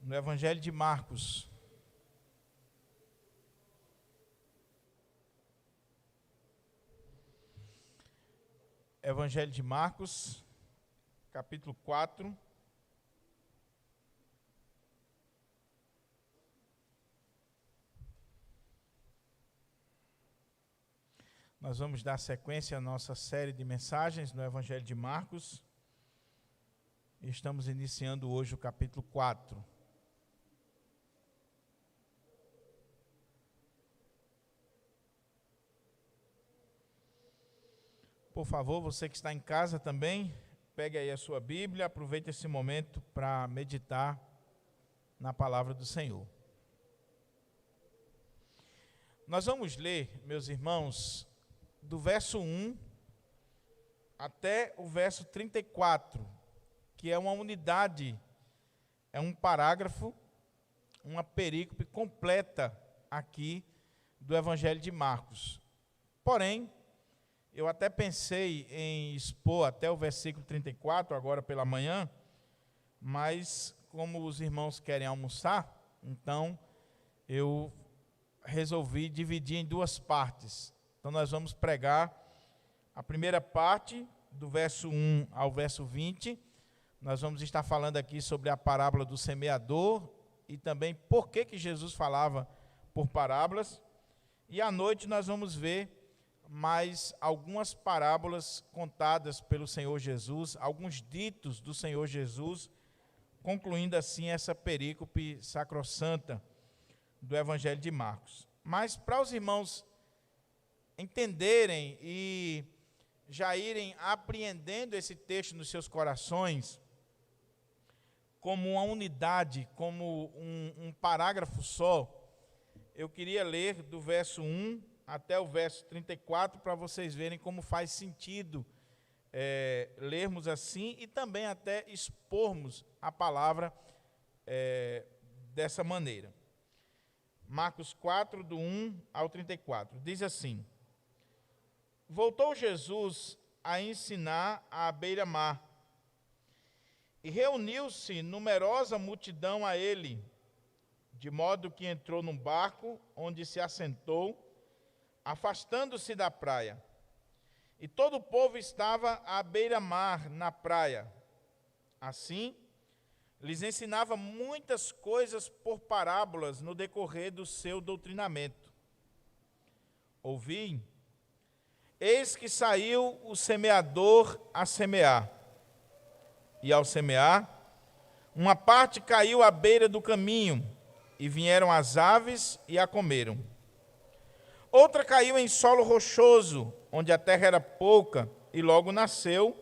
no Evangelho de Marcos. Evangelho de Marcos, capítulo 4. Nós vamos dar sequência à nossa série de mensagens no Evangelho de Marcos. Estamos iniciando hoje o capítulo 4. Por favor, você que está em casa também, pegue aí a sua Bíblia, aproveite esse momento para meditar na palavra do Senhor. Nós vamos ler, meus irmãos, do verso 1 até o verso 34, que é uma unidade, é um parágrafo, uma perícope completa aqui do Evangelho de Marcos. Porém, eu até pensei em expor até o versículo 34, agora pela manhã, mas como os irmãos querem almoçar, então eu resolvi dividir em duas partes. Então nós vamos pregar a primeira parte, do verso 1 ao verso 20. Nós vamos estar falando aqui sobre a parábola do semeador e também por que Jesus falava por parábolas. E à noite nós vamos ver mais algumas parábolas contadas pelo Senhor Jesus, alguns ditos do Senhor Jesus, concluindo assim essa perícope sacrossanta do Evangelho de Marcos. Mas para os irmãos entenderem e já irem apreendendo esse texto nos seus corações, como uma unidade, como um parágrafo só, eu queria ler do verso 1 até o verso 34, para vocês verem como faz sentido lermos assim e também até expormos a palavra dessa maneira. Marcos 4, do 1 ao 34, diz assim: Voltou Jesus a ensinar à beira-mar, e reuniu-se numerosa multidão a ele, de modo que entrou num barco, onde se assentou, afastando-se da praia. E todo o povo estava à beira-mar, na praia. Assim, lhes ensinava muitas coisas por parábolas no decorrer do seu doutrinamento. Ouvi, eis que saiu o semeador a semear. E ao semear, uma parte caiu à beira do caminho, e vieram as aves e a comeram. Outra caiu em solo rochoso, onde a terra era pouca, e logo nasceu,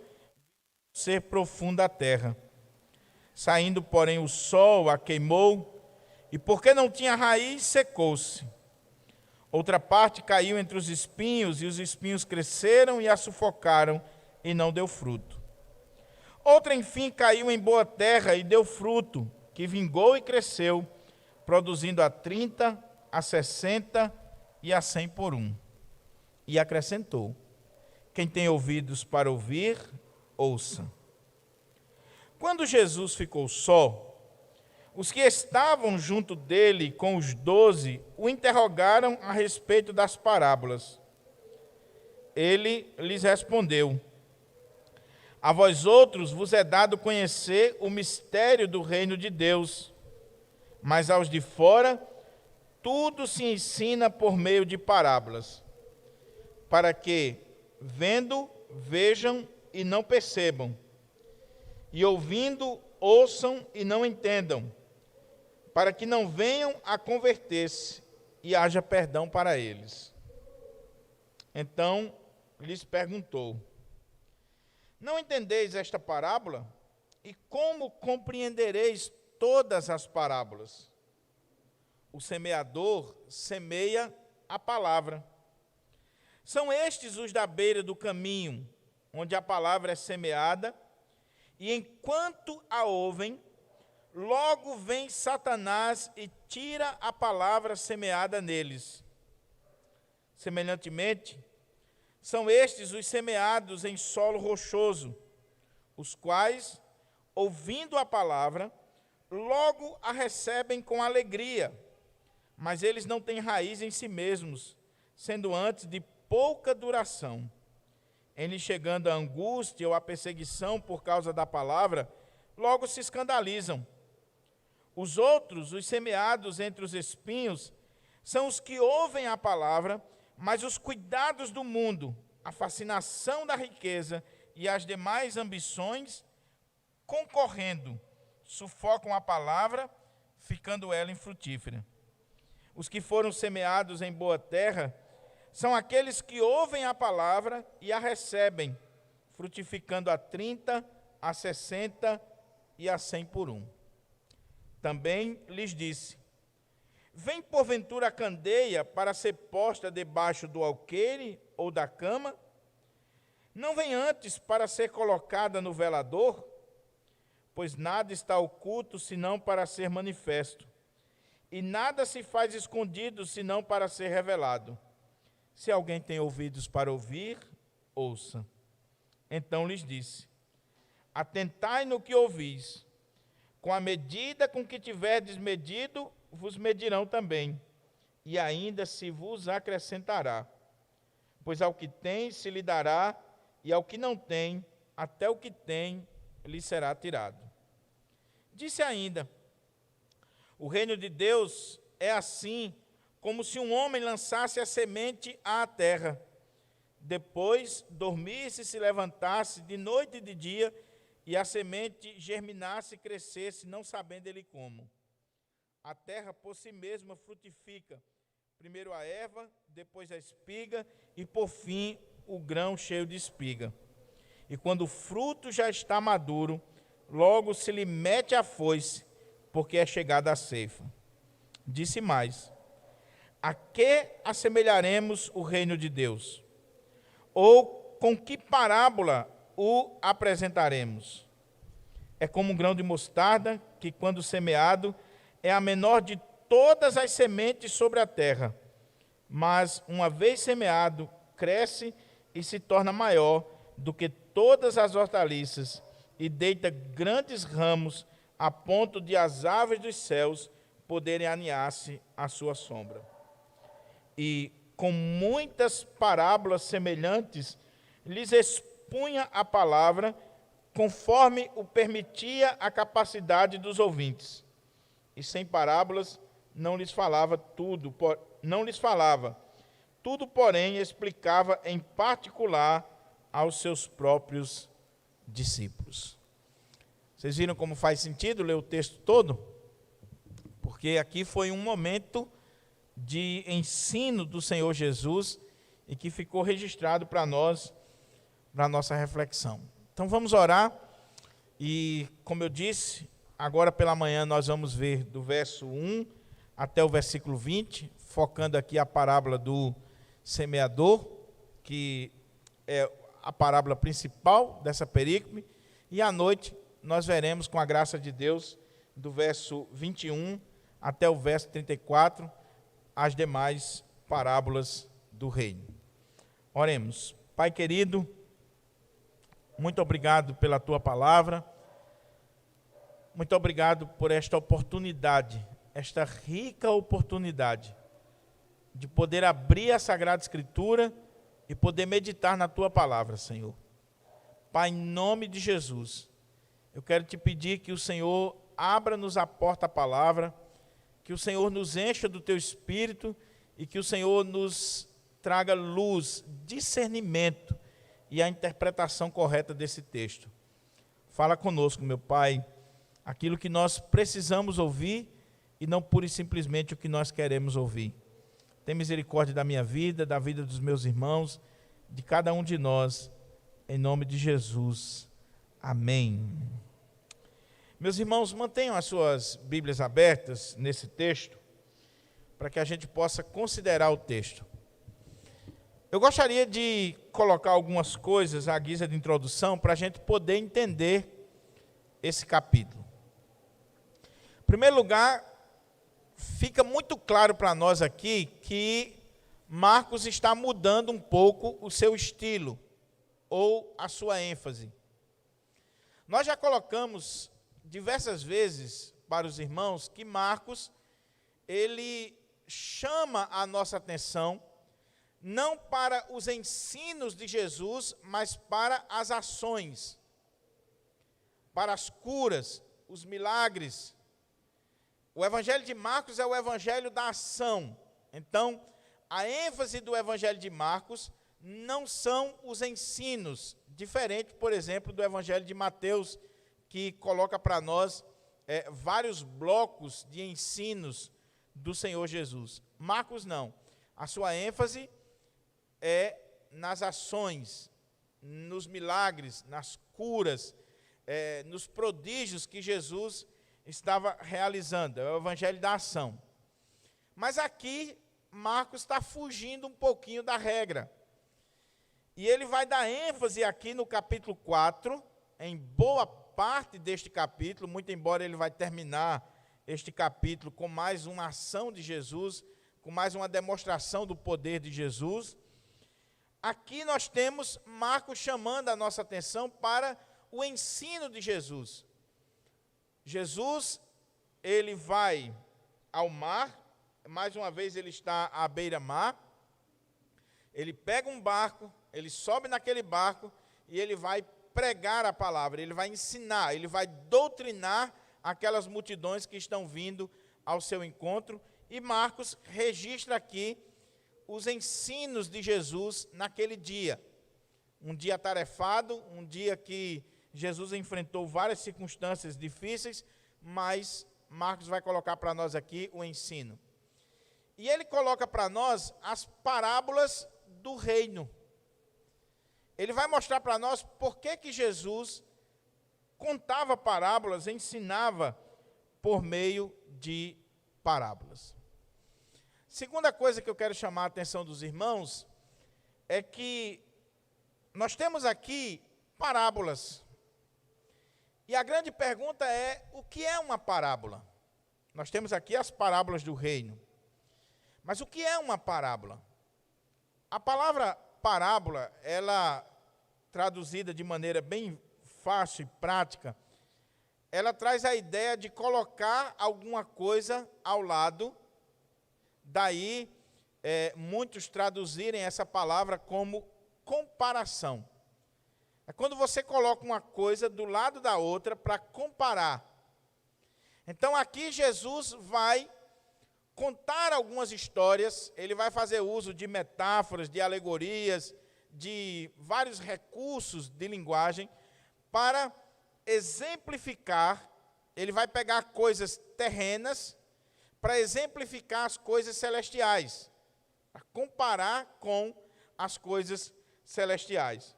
ser profunda a terra. Saindo, porém, o sol a queimou, e porque não tinha raiz, secou-se. Outra parte caiu entre os espinhos, e os espinhos cresceram e a sufocaram, e não deu fruto. Outra, enfim, caiu em boa terra e deu fruto, que vingou e cresceu, produzindo a 30, a 60 e a 100 por um. E acrescentou: quem tem ouvidos para ouvir, ouça. Quando Jesus ficou só, os que estavam junto dele com os 12 o interrogaram a respeito das parábolas. Ele lhes respondeu: a vós outros vos é dado conhecer o mistério do reino de Deus, mas aos de fora tudo se ensina por meio de parábolas, para que, vendo, vejam e não percebam, e ouvindo, ouçam e não entendam, para que não venham a converter-se e haja perdão para eles. Então lhes perguntou: não entendeis esta parábola? E como compreendereis todas as parábolas? O semeador semeia a palavra. São estes os da beira do caminho, onde a palavra é semeada, e enquanto a ouvem, logo vem Satanás e tira a palavra semeada neles. Semelhantemente, são estes os semeados em solo rochoso, os quais, ouvindo a palavra, logo a recebem com alegria, mas eles não têm raiz em si mesmos, sendo antes de pouca duração. Em lhes chegando a angústia ou a perseguição por causa da palavra, logo se escandalizam. Os outros, os semeados entre os espinhos, são os que ouvem a palavra, mas os cuidados do mundo, a fascinação da riqueza e as demais ambições, concorrendo, sufocam a palavra, ficando ela infrutífera. Os que foram semeados em boa terra são aqueles que ouvem a palavra e a recebem, frutificando a 30, a 60 e a 100 por um. Também lhes disse: vem porventura a candeia para ser posta debaixo do alqueire ou da cama? Não vem antes para ser colocada no velador? Pois nada está oculto senão para ser manifesto, e nada se faz escondido senão para ser revelado. Se alguém tem ouvidos para ouvir, ouça. Então lhes disse: atentai no que ouvis. Com a medida com que tiverdes medido, vos medirão também, e ainda se vos acrescentará. Pois ao que tem se lhe dará, e ao que não tem, até o que tem lhe será tirado. Disse ainda: o reino de Deus é assim, como se um homem lançasse a semente à terra, depois dormisse e se levantasse de noite e de dia, e a semente germinasse e crescesse, não sabendo ele como. A terra por si mesma frutifica, primeiro a erva, depois a espiga, e por fim o grão cheio de espiga. E quando o fruto já está maduro, logo se lhe mete a foice, porque é chegada a ceifa. Disse mais: a que assemelharemos o reino de Deus? Ou com que parábola o apresentaremos? É como um grão de mostarda, que quando semeado, é a menor de todas as sementes sobre a terra. Mas, uma vez semeado, cresce e se torna maior do que todas as hortaliças, e deita grandes ramos, a ponto de as aves dos céus poderem aninhar-se à sua sombra. E, com muitas parábolas semelhantes, lhes expunha a palavra, conforme o permitia a capacidade dos ouvintes. E sem parábolas não lhes falava, tudo, porém, explicava em particular aos seus próprios discípulos. Vocês viram como faz sentido ler o texto todo? Porque aqui foi um momento de ensino do Senhor Jesus e que ficou registrado para nós, para a nossa reflexão. Então vamos orar e, como eu disse, agora pela manhã nós vamos ver do verso 1 até o versículo 20, focando aqui a parábola do semeador, que é a parábola principal dessa perícope, e à noite nós veremos, com a graça de Deus, do verso 21 até o verso 34, as demais parábolas do reino. Oremos. Pai querido, muito obrigado pela tua palavra, muito obrigado por esta oportunidade, esta rica oportunidade de poder abrir a Sagrada Escritura e poder meditar na tua palavra, Senhor. Pai, em nome de Jesus, eu quero te pedir que o Senhor abra-nos a porta à palavra, que o Senhor nos encha do teu Espírito e que o Senhor nos traga luz, discernimento e a interpretação correta desse texto. Fala conosco, meu Pai, aquilo que nós precisamos ouvir e não pura e simplesmente o que nós queremos ouvir. Tem misericórdia da minha vida, da vida dos meus irmãos, de cada um de nós, em nome de Jesus. Amém. Meus irmãos, mantenham as suas Bíblias abertas nesse texto, para que a gente possa considerar o texto. Eu gostaria de colocar algumas coisas à guisa de introdução, para a gente poder entender esse capítulo. Em primeiro lugar, fica muito claro para nós aqui que Marcos está mudando um pouco o seu estilo, ou a sua ênfase. Nós já colocamos diversas vezes, para os irmãos que Marcos, ele chama a nossa atenção não para os ensinos de Jesus, mas para as ações, para as curas, os milagres. O evangelho de Marcos é o evangelho da ação. Então, a ênfase do evangelho de Marcos não são os ensinos, diferente, por exemplo, do evangelho de Mateus, que coloca para nós vários blocos de ensinos do Senhor Jesus. Marcos não. A sua ênfase é nas ações, nos milagres, nas curas, nos prodígios que Jesus estava realizando. É o evangelho da ação. Mas aqui, Marcos está fugindo um pouquinho da regra. E ele vai dar ênfase aqui no capítulo 4, em boa parte deste capítulo, muito embora ele vai terminar este capítulo com mais uma ação de Jesus, com mais uma demonstração do poder de Jesus. Aqui nós temos Marcos chamando a nossa atenção para o ensino de Jesus. Jesus, ele vai ao mar, mais uma vez ele está à beira-mar, ele pega um barco, ele sobe naquele barco e ele vai pregar a palavra, ele vai ensinar, ele vai doutrinar aquelas multidões que estão vindo ao seu encontro. E Marcos registra aqui os ensinos de Jesus naquele dia. Um dia atarefado, um dia que Jesus enfrentou várias circunstâncias difíceis, mas Marcos vai colocar para nós aqui o ensino. E ele coloca para nós as parábolas do reino. Ele vai mostrar para nós por que Jesus contava parábolas, ensinava por meio de parábolas. Segunda coisa que eu quero chamar a atenção dos irmãos é que nós temos aqui parábolas. E a grande pergunta é, o que é uma parábola? Nós temos aqui as parábolas do reino. Mas o que é uma parábola? A palavra parábola, ela, traduzida de maneira bem fácil e prática, ela traz a ideia de colocar alguma coisa ao lado. Daí, muitos traduzirem essa palavra como comparação. É quando você coloca uma coisa do lado da outra para comparar. Então, aqui Jesus vai contar algumas histórias, ele vai fazer uso de metáforas, de alegorias, de vários recursos de linguagem para exemplificar. Ele vai pegar coisas terrenas para exemplificar as coisas celestiais, para comparar com as coisas celestiais.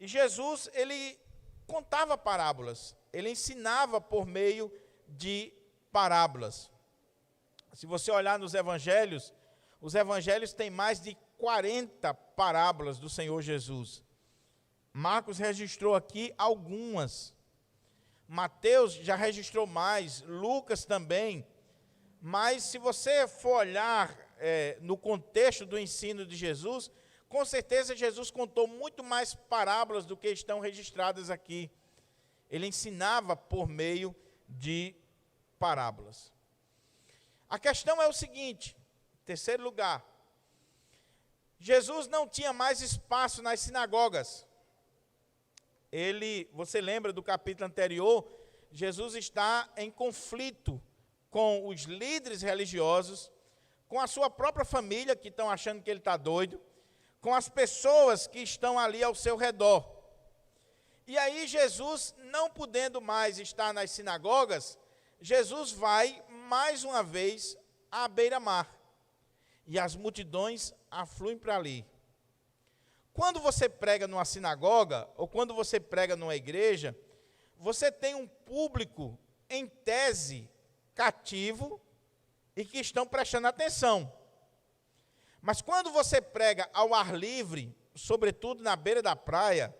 E Jesus, ele contava parábolas, ele ensinava por meio de parábolas. Se você olhar nos evangelhos, os evangelhos têm mais de 40 parábolas do Senhor Jesus. Marcos registrou aqui algumas. Mateus já registrou mais, Lucas também. Mas se você for olhar no contexto do ensino de Jesus, com certeza Jesus contou muito mais parábolas do que estão registradas aqui. Ele ensinava por meio de parábolas. A questão é o seguinte, em terceiro lugar, Jesus não tinha mais espaço nas sinagogas. Você lembra do capítulo anterior, Jesus está em conflito com os líderes religiosos, com a sua própria família, que estão achando que ele está doido, com as pessoas que estão ali ao seu redor. E aí Jesus, não podendo mais estar nas sinagogas, Jesus vai mais uma vez à beira-mar. E as multidões afluem para ali. Quando você prega numa sinagoga, ou quando você prega numa igreja, você tem um público, em tese, cativo, e que estão prestando atenção. Mas quando você prega ao ar livre, sobretudo na beira da praia,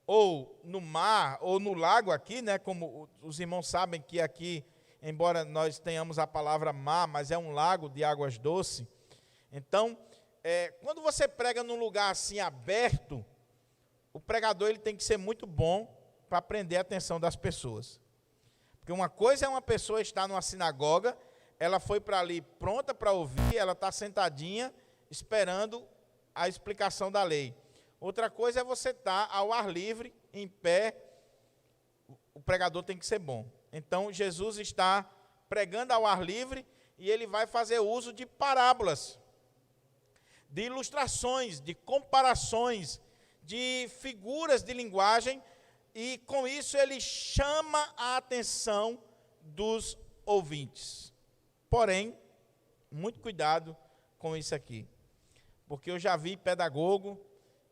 ou no mar, ou no lago aqui, né, como os irmãos sabem que aqui, embora nós tenhamos a palavra mar, mas é um lago de águas doces. Então, quando você prega num lugar assim aberto, o pregador ele tem que ser muito bom para prender a atenção das pessoas. Porque uma coisa é uma pessoa estar numa sinagoga, ela foi para ali pronta para ouvir, ela está sentadinha, esperando a explicação da lei. Outra coisa é você estar ao ar livre, em pé, o pregador tem que ser bom. Então, Jesus está pregando ao ar livre e ele vai fazer uso de parábolas, de ilustrações, de comparações, de figuras de linguagem, e com isso ele chama a atenção dos ouvintes. Porém, muito cuidado com isso aqui, porque eu já vi pedagogo,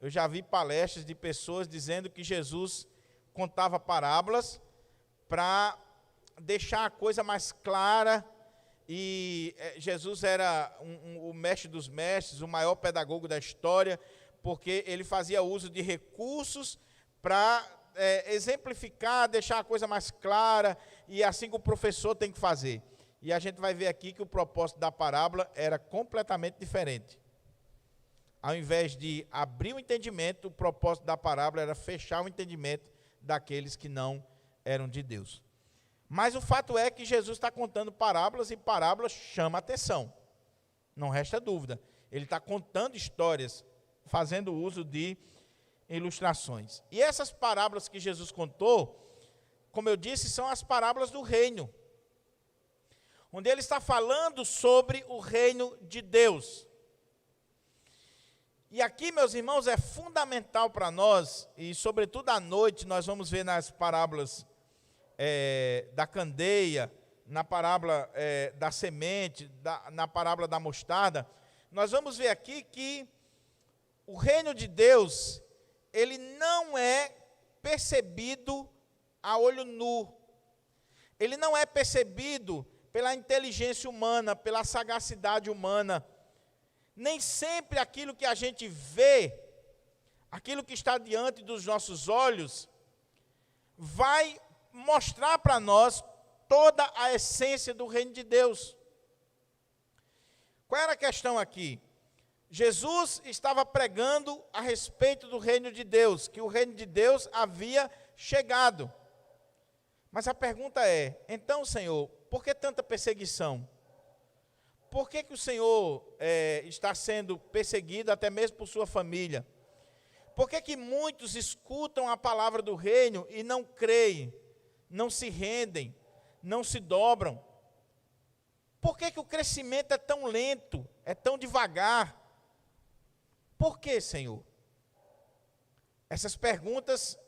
eu já vi palestras de pessoas dizendo que Jesus contava parábolas para deixar a coisa mais clara, e Jesus era o mestre dos mestres, o maior pedagogo da história, porque ele fazia uso de recursos para exemplificar, deixar a coisa mais clara, e assim que o professor tem que fazer. E a gente vai ver aqui que o propósito da parábola era completamente diferente. Ao invés de abrir o entendimento, o propósito da parábola era fechar o entendimento daqueles que não eram de Deus. Mas o fato é que Jesus está contando parábolas, e parábolas chama a atenção. Não resta dúvida. Ele está contando histórias, fazendo uso de ilustrações. E essas parábolas que Jesus contou, como eu disse, são as parábolas do reino, onde ele está falando sobre o reino de Deus. E aqui, meus irmãos, é fundamental para nós, e sobretudo à noite, nós vamos ver nas parábolas da candeia, na parábola da semente, na parábola da mostarda, nós vamos ver aqui que o reino de Deus, ele não é percebido a olho nu. Ele não é percebido pela inteligência humana, pela sagacidade humana. Nem sempre aquilo que a gente vê, aquilo que está diante dos nossos olhos, vai mostrar para nós toda a essência do reino de Deus. Qual era a questão aqui? Jesus estava pregando a respeito do reino de Deus, que o reino de Deus havia chegado. Mas a pergunta é, então, Senhor, por que tanta perseguição? Por que o Senhor está sendo perseguido até mesmo por sua família? Por que muitos escutam a palavra do reino e não creem, não se rendem, não se dobram? Por que o crescimento é tão lento, é tão devagar? Por que, Senhor? Essas perguntas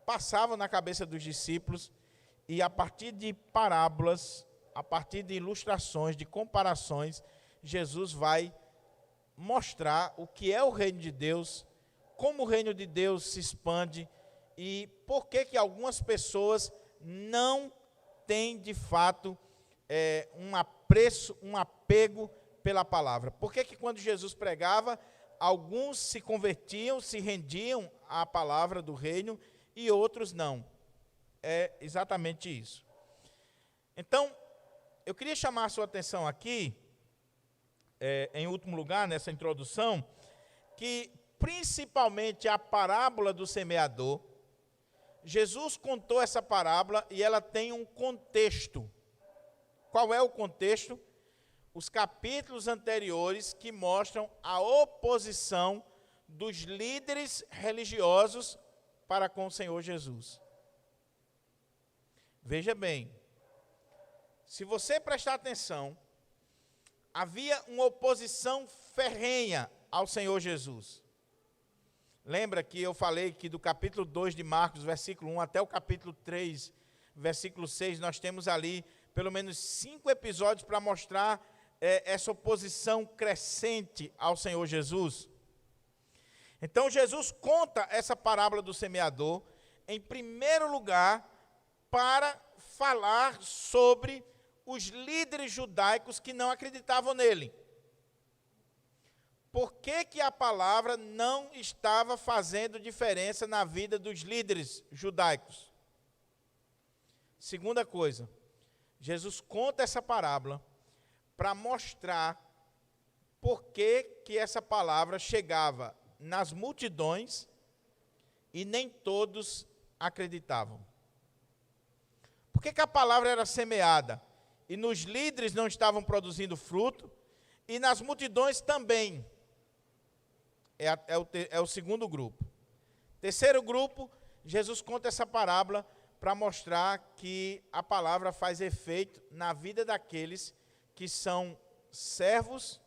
passavam na cabeça dos discípulos, e a partir de parábolas, a partir de ilustrações, de comparações, Jesus vai mostrar o que é o reino de Deus, como o reino de Deus se expande, e por que algumas pessoas não têm, de fato, um apreço, um apego pela palavra. Por que quando Jesus pregava, alguns se convertiam, se rendiam à palavra do reino, e outros não? É exatamente isso. Então, eu queria chamar a sua atenção aqui, em último lugar, nessa introdução, que principalmente a parábola do semeador, Jesus contou essa parábola e ela tem um contexto. Qual é o contexto? Os capítulos anteriores que mostram a oposição dos líderes religiosos para com o Senhor Jesus. Veja bem, se você prestar atenção, havia uma oposição ferrenha ao Senhor Jesus. Lembra que eu falei que do capítulo 2 de Marcos, versículo 1, até o capítulo 3, versículo 6, nós temos ali pelo menos 5 episódios para mostrar essa oposição crescente ao Senhor Jesus. Então Jesus conta essa parábola do semeador, em primeiro lugar, para falar sobre os líderes judaicos que não acreditavam nele. Por que a palavra não estava fazendo diferença na vida dos líderes judaicos? Segunda coisa, Jesus conta essa parábola para mostrar por que essa palavra chegava nas multidões e nem todos acreditavam. Por que a palavra era semeada? E nos líderes não estavam produzindo fruto, e nas multidões também. É o segundo grupo. Terceiro grupo, Jesus conta essa parábola para mostrar que a palavra faz efeito na vida daqueles que são servos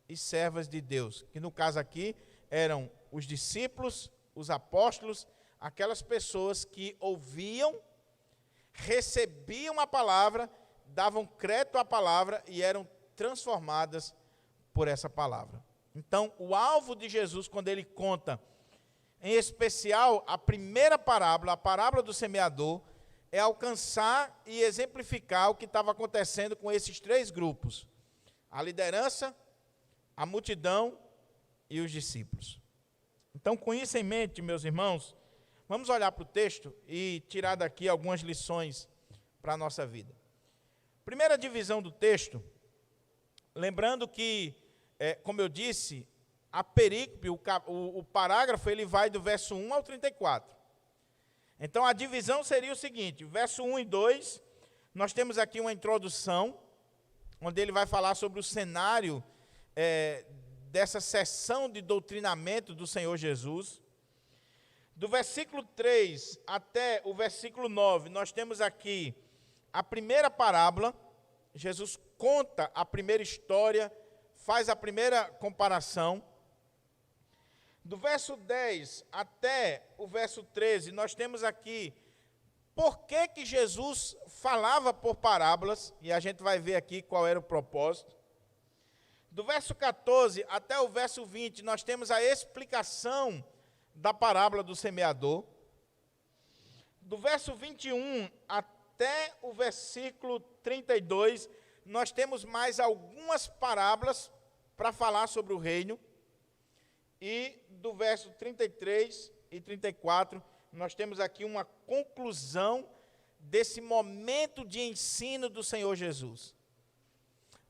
e servas de Deus. Que no caso aqui eram os discípulos, os apóstolos, aquelas pessoas que ouviam, recebiam a palavra, davam crédito à palavra e eram transformadas por essa palavra. Então, o alvo de Jesus, quando ele conta, em especial, a primeira parábola, a parábola do semeador, é alcançar e exemplificar o que estava acontecendo com esses três grupos: a liderança, a multidão e os discípulos. Então, com isso em mente, meus irmãos, vamos olhar para o texto e tirar daqui algumas lições para a nossa vida. Primeira divisão do texto, lembrando que, como eu disse, a perícope, o parágrafo, ele vai do verso 1 ao 34. Então, a divisão seria o seguinte: verso 1 e 2, nós temos aqui uma introdução, onde ele vai falar sobre o cenário dessa sessão de doutrinamento do Senhor Jesus. Do versículo 3 até o versículo 9, nós temos aqui a primeira parábola. Jesus conta a primeira história, faz a primeira comparação. Do verso 10 até o verso 13, nós temos aqui por que Jesus falava por parábolas, e a gente vai ver aqui qual era o propósito. Do verso 14 até o verso 20, nós temos a explicação da parábola do semeador. Do verso 21 até o versículo 32, nós temos mais algumas parábolas para falar sobre o reino. E do verso 33 e 34, nós temos aqui uma conclusão desse momento de ensino do Senhor Jesus.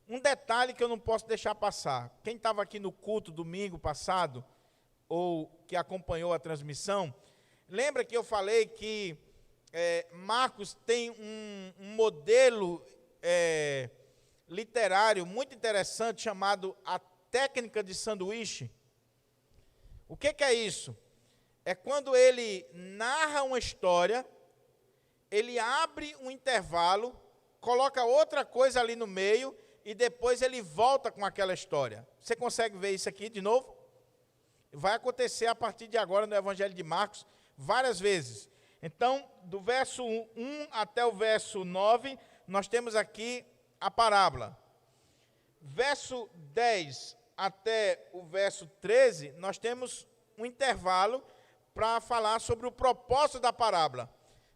Um detalhe que eu não posso deixar passar: quem estava aqui no culto domingo passado, ou que acompanhou a transmissão, lembra que eu falei que Marcos tem um modelo literário muito interessante chamado a técnica de sanduíche? O que é isso? É quando ele narra uma história, ele abre um intervalo, coloca outra coisa ali no meio e depois ele volta com aquela história. Você consegue ver isso aqui de novo? Vai acontecer a partir de agora no Evangelho de Marcos várias vezes. Então, do verso 1 até o verso 9, nós temos aqui a parábola. Verso 10 até o verso 13, nós temos um intervalo para falar sobre o propósito da parábola.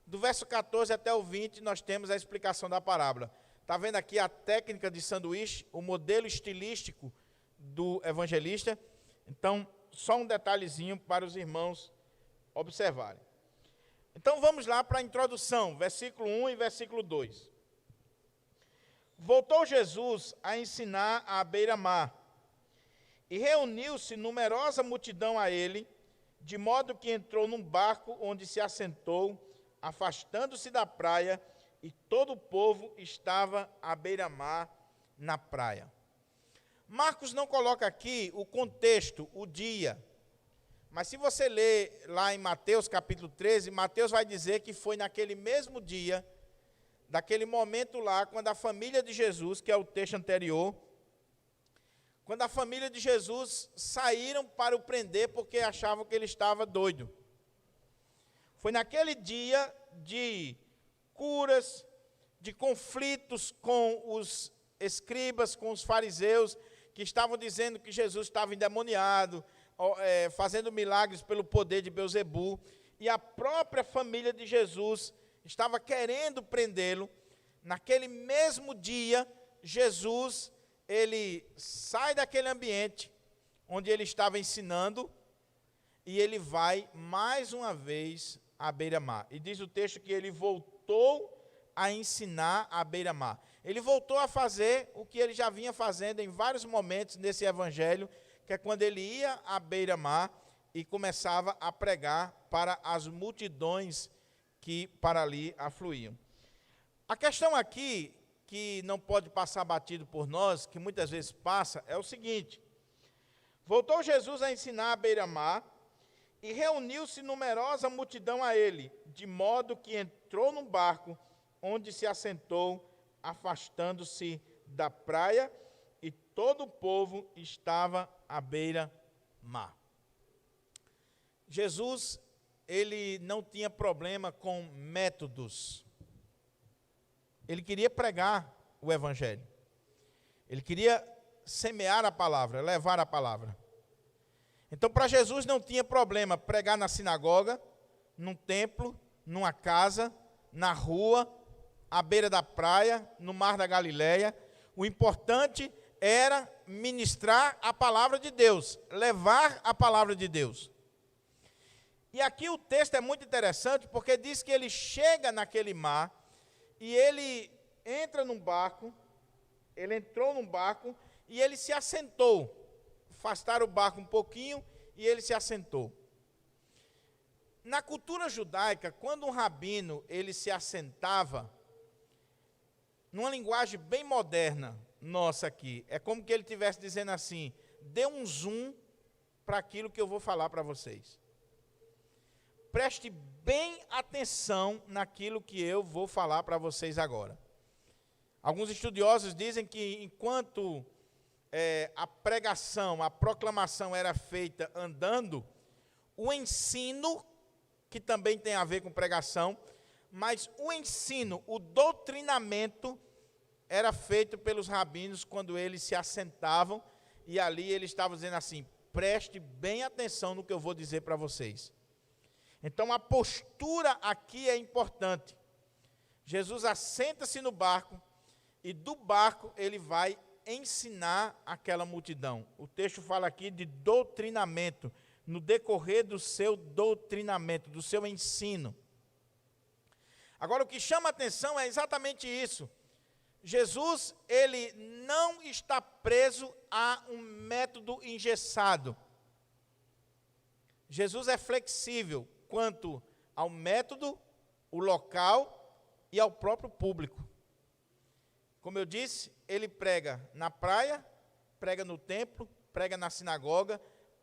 Do verso 14 até o 20, nós temos a explicação da parábola. Está vendo aqui a técnica de sanduíche, o modelo estilístico do evangelista? Então, só um detalhezinho para os irmãos observarem. Então, vamos lá para a introdução, versículo 1 e versículo 2. Voltou Jesus a ensinar à beira-mar, e reuniu-se numerosa multidão a ele, de modo que entrou num barco onde se assentou, afastando-se da praia, e todo o povo estava à beira-mar na praia. Marcos não coloca aqui o contexto, o dia. Mas se você ler lá em Mateus capítulo 13, Mateus vai dizer que foi naquele mesmo dia, daquele momento lá, quando a família de Jesus, que é o texto anterior, quando a família de Jesus saíram para o prender porque achavam que ele estava doido. Foi naquele dia de curas, de conflitos com os escribas, com os fariseus, que estavam dizendo que Jesus estava endemoniado, fazendo milagres pelo poder de Belzebu, e a própria família de Jesus estava querendo prendê-lo. Naquele mesmo dia, Jesus, ele sai daquele ambiente onde ele estava ensinando, e ele vai mais uma vez à beira-mar. E diz o texto que ele voltou a ensinar à beira-mar. Ele voltou a fazer o que ele já vinha fazendo em vários momentos nesse evangelho, que é quando ele ia à beira-mar e começava a pregar para as multidões que para ali afluíam. A questão aqui, que não pode passar batido por nós, que muitas vezes passa, é o seguinte: voltou Jesus a ensinar à beira-mar, e reuniu-se numerosa multidão a ele, de modo que entrou num barco, onde se assentou, afastando-se da praia, e todo o povo estava à beira-mar. Jesus, ele não tinha problema com métodos. Ele queria pregar o evangelho. Ele queria semear a palavra, levar a palavra. Então, para Jesus não tinha problema pregar na sinagoga, num templo, numa casa, na rua, à beira da praia, no mar da Galileia. O importante era ministrar a palavra de Deus, levar a palavra de Deus. E aqui o texto é muito interessante, porque diz que ele chega naquele mar, e ele entra num barco, ele entrou num barco, e ele se assentou. Afastaram o barco um pouquinho e ele se assentou. Na cultura judaica, quando um rabino ele se assentava, numa linguagem bem moderna nossa aqui, é como que ele estivesse dizendo assim: dê um zoom para aquilo que eu vou falar para vocês. Preste bem atenção naquilo que eu vou falar para vocês agora. Alguns estudiosos dizem que enquanto a pregação, a proclamação era feita andando, o ensino, que também tem a ver com pregação, mas o ensino, o doutrinamento, era feito pelos rabinos quando eles se assentavam, e ali eles estavam dizendo assim: preste bem atenção no que eu vou dizer para vocês. Então a postura aqui é importante. Jesus assenta-se no barco, e do barco ele vai ensinar aquela multidão. O texto fala aqui de doutrinamento, no decorrer do seu doutrinamento, do seu ensino. Agora, o que chama a atenção é exatamente isso. Jesus, ele não está preso a um método engessado. Jesus é flexível quanto ao método, o local e ao próprio público. Como eu disse, ele prega na praia, prega no templo, prega na sinagoga,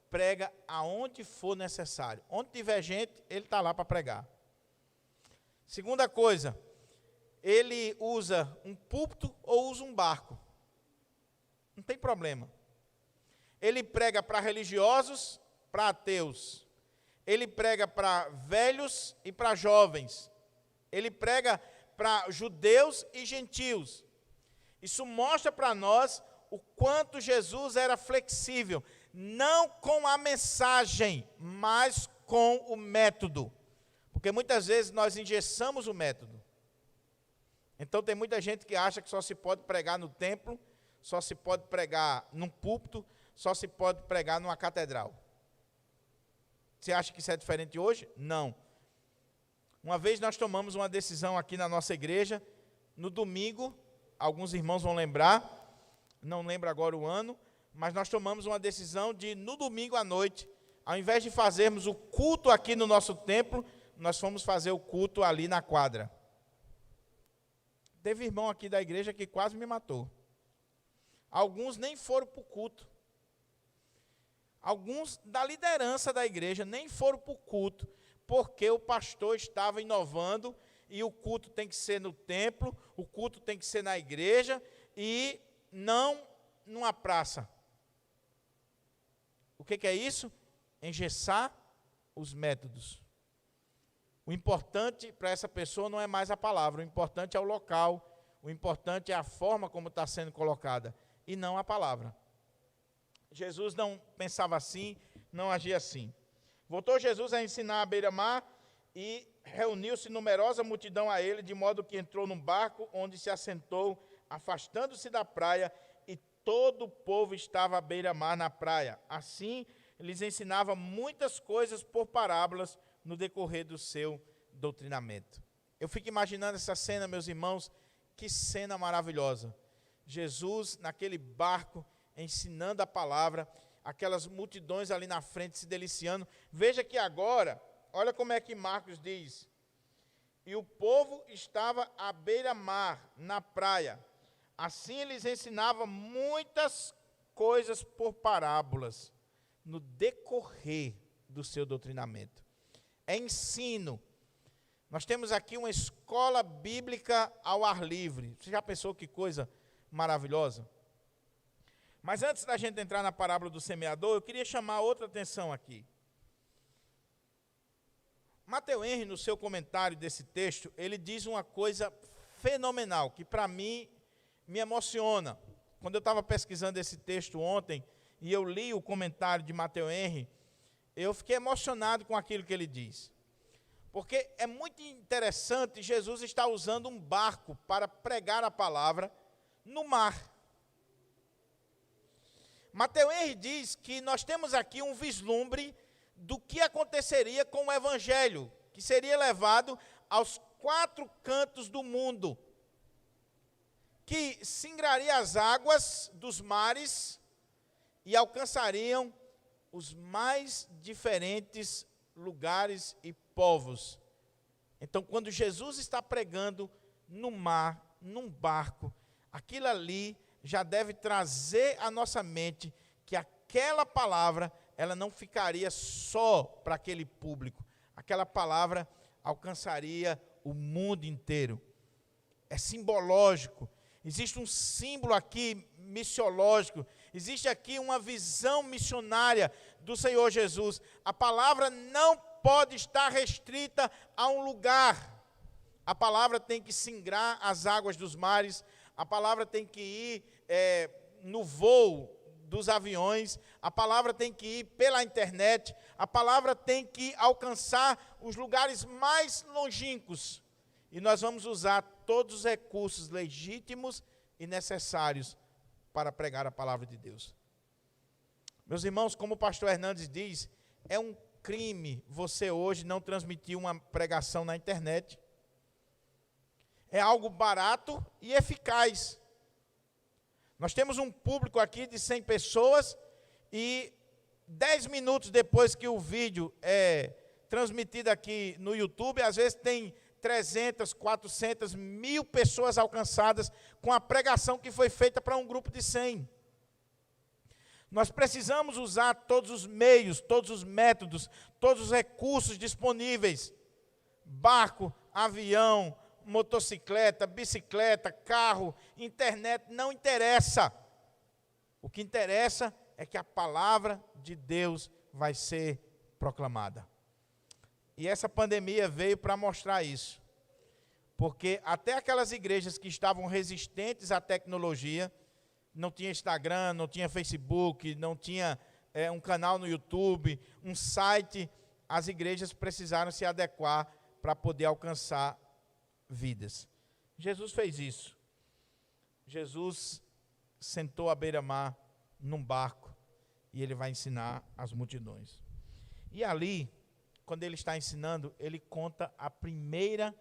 prega aonde for necessário. Onde tiver gente, ele está lá para pregar. Segunda coisa, ele usa um púlpito ou usa um barco. Não tem problema. Ele prega para religiosos, para ateus. Ele prega para velhos e para jovens. Ele prega para judeus e gentios. Isso mostra para nós o quanto Jesus era flexível, não com a mensagem, mas com o método. Porque muitas vezes nós engessamos o método. Então tem muita gente que acha que só se pode pregar no templo, só se pode pregar num púlpito, só se pode pregar numa catedral. Você acha que isso é diferente hoje? Não. Uma vez nós tomamos uma decisão aqui na nossa igreja, no domingo, alguns irmãos vão lembrar, não lembro agora o ano, mas nós tomamos uma decisão de, no domingo à noite, ao invés de fazermos o culto aqui no nosso templo, nós fomos fazer o culto ali na quadra. Teve irmão aqui da igreja que quase me matou. Alguns nem foram para o culto. Alguns da liderança da igreja nem foram para o culto, porque o pastor estava inovando, e o culto tem que ser no templo, o culto tem que ser na igreja, e não numa praça. O que é isso? Engessar os métodos. O importante para essa pessoa não é mais a palavra, o importante é o local, o importante é a forma como está sendo colocada, e não a palavra. Jesus não pensava assim, não agia assim. Voltou Jesus a ensinar à beira-mar, e reuniu-se numerosa multidão a ele, de modo que entrou num barco, onde se assentou, afastando-se da praia, e todo o povo estava à beira-mar na praia. Assim, lhes ensinava muitas coisas por parábolas no decorrer do seu doutrinamento. Eu fico imaginando essa cena, meus irmãos, que cena maravilhosa. Jesus naquele barco, ensinando a palavra, aquelas multidões ali na frente se deliciando. Veja que agora, olha como é que Marcos diz, e o povo estava à beira-mar, na praia. Assim eles ensinavam muitas coisas por parábolas, no decorrer do seu doutrinamento. É ensino. Nós temos aqui uma escola bíblica ao ar livre. Você já pensou que coisa maravilhosa? Mas antes da gente entrar na parábola do semeador, eu queria chamar outra atenção aqui. Matheus Henry, no seu comentário desse texto, ele diz uma coisa fenomenal, que para mim me emociona. Quando eu estava pesquisando esse texto ontem, e eu li o comentário de Matheus Henry, eu fiquei emocionado com aquilo que ele diz. Porque é muito interessante Jesus estar usando um barco para pregar a palavra no mar. Matheus Henry diz que nós temos aqui um vislumbre do que aconteceria com o evangelho, que seria levado aos 4 cantos do mundo, que singraria as águas dos mares e alcançariam os mais diferentes lugares e povos. Então, quando Jesus está pregando no mar, num barco, aquilo ali já deve trazer à nossa mente que aquela palavra, ela não ficaria só para aquele público. Aquela palavra alcançaria o mundo inteiro. É simbológico. Existe um símbolo aqui missiológico. Existe aqui uma visão missionária do Senhor Jesus. A palavra não pode estar restrita a um lugar. A palavra tem que singrar as águas dos mares. A palavra tem que ir no voo dos aviões. A palavra tem que ir pela internet. A palavra tem que alcançar os lugares mais longínquos. E nós vamos usar todos os recursos legítimos e necessários para pregar a palavra de Deus. Meus irmãos, como o pastor Hernandes diz, é um crime você hoje não transmitir uma pregação na internet. É algo barato e eficaz. Nós temos um público aqui de 100 pessoas e 10 minutos depois que o vídeo é transmitido aqui no YouTube, às vezes tem 300, 400, 1000 pessoas alcançadas com a pregação que foi feita para um grupo de 100. Nós precisamos usar todos os meios, todos os métodos, todos os recursos disponíveis. Barco, avião, motocicleta, bicicleta, carro, internet, não interessa. O que interessa é que a palavra de Deus vai ser proclamada. E essa pandemia veio para mostrar isso. Porque até aquelas igrejas que estavam resistentes à tecnologia, não tinha Instagram, não tinha Facebook, não tinha um canal no YouTube, um site, as igrejas precisaram se adequar para poder alcançar vidas. Jesus fez isso. Jesus sentou à beira-mar num barco e ele vai ensinar as multidões. E ali, quando ele está ensinando, ele conta a primeira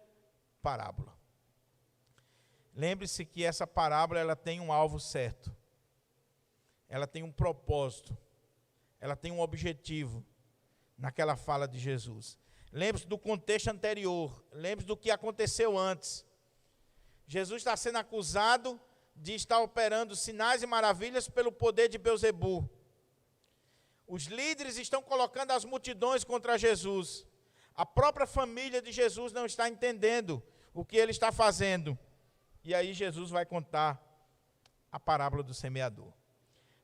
parábola. Lembre-se que essa parábola ela tem um alvo certo. Ela tem um propósito. Ela tem um objetivo naquela fala de Jesus. Lembre-se do contexto anterior. Lembre-se do que aconteceu antes. Jesus está sendo acusado de estar operando sinais e maravilhas pelo poder de Beelzebu. Os líderes estão colocando as multidões contra Jesus. A própria família de Jesus não está entendendo o que ele está fazendo. E aí Jesus vai contar a parábola do semeador.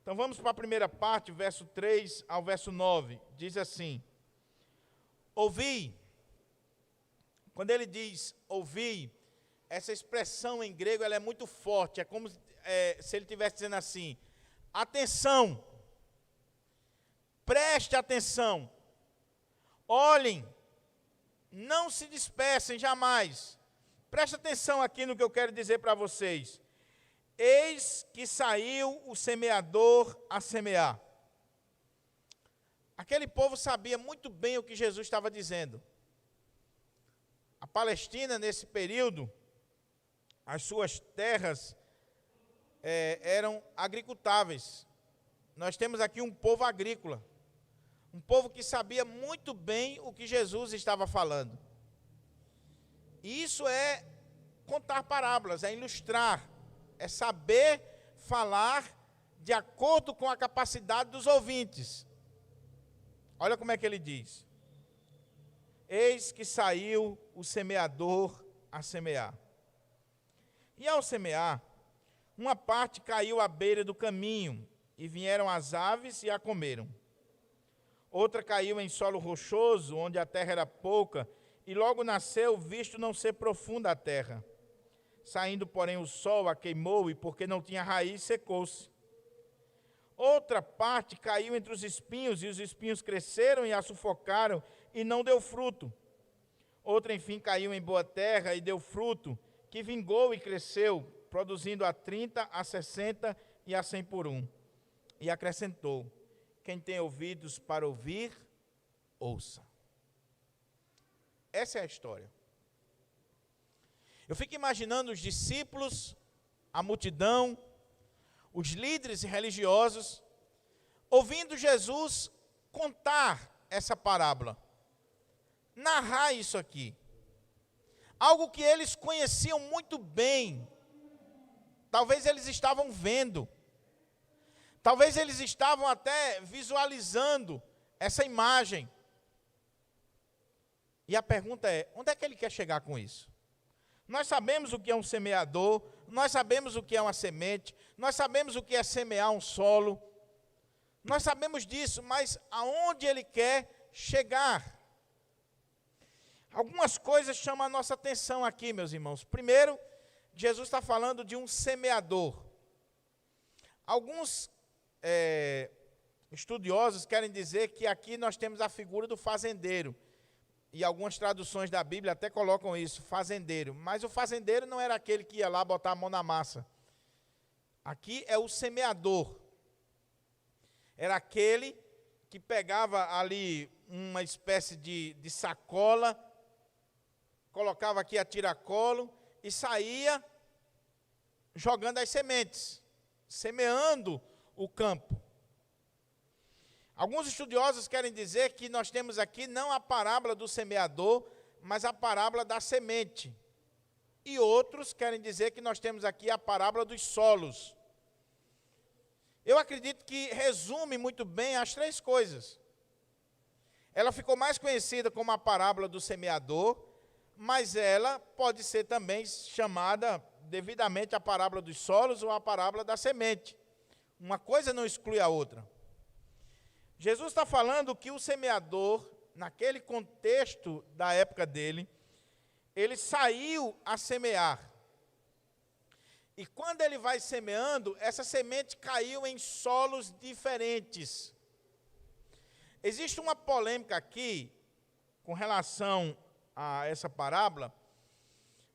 Então vamos para a primeira parte, verso 3 ao verso 9. Diz assim: ouvi. Quando ele diz ouvi, essa expressão em grego ela é muito forte. É como se ele estivesse dizendo assim: atenção, preste atenção, olhem, não se dispersem jamais. Preste atenção aqui no que eu quero dizer para vocês. Eis que saiu o semeador a semear. Aquele povo sabia muito bem o que Jesus estava dizendo. A Palestina, nesse período, as suas terras eram agricultáveis. Nós temos aqui um povo agrícola. Um povo que sabia muito bem o que Jesus estava falando. E isso é contar parábolas, é ilustrar, é saber falar de acordo com a capacidade dos ouvintes. Olha como é que ele diz: eis que saiu o semeador a semear. E ao semear, uma parte caiu à beira do caminho, e vieram as aves e a comeram. Outra caiu em solo rochoso, onde a terra era pouca, e logo nasceu, visto não ser profunda a terra. Saindo, porém, o sol a queimou, e porque não tinha raiz, secou-se. Outra parte caiu entre os espinhos, e os espinhos cresceram e a sufocaram, e não deu fruto. Outra, enfim, caiu em boa terra e deu fruto, que vingou e cresceu, produzindo a 30, a 60 e a 100 por um. E acrescentou: quem tem ouvidos para ouvir, ouça. Essa é a história. Eu fico imaginando os discípulos, a multidão, os líderes religiosos, ouvindo Jesus contar essa parábola, narrar isso aqui. Algo que eles conheciam muito bem. Talvez eles estavam vendo. Talvez eles estavam até visualizando essa imagem. E a pergunta é: onde é que ele quer chegar com isso? Nós sabemos o que é um semeador, nós sabemos o que é uma semente, nós sabemos o que é semear um solo, nós sabemos disso, mas aonde ele quer chegar? Algumas coisas chamam a nossa atenção aqui, meus irmãos. Primeiro, Jesus está falando de um semeador. Alguns estudiosos querem dizer que aqui nós temos a figura do fazendeiro. E algumas traduções da Bíblia até colocam isso, fazendeiro. Mas o fazendeiro não era aquele que ia lá botar a mão na massa. Aqui é o semeador. Era aquele que pegava ali uma espécie de sacola, colocava aqui a tiracolo e saía jogando as sementes, semeando o campo. Alguns estudiosos querem dizer que nós temos aqui não a parábola do semeador, mas a parábola da semente. E outros querem dizer que nós temos aqui a parábola dos solos. Eu acredito que resume muito bem as três coisas. Ela ficou mais conhecida como a parábola do semeador, mas ela pode ser também chamada devidamente a parábola dos solos ou a parábola da semente. Uma coisa não exclui a outra. Jesus está falando que o semeador, naquele contexto da época dele, ele saiu a semear. E quando ele vai semeando, essa semente caiu em solos diferentes. Existe uma polêmica aqui com relação a essa parábola,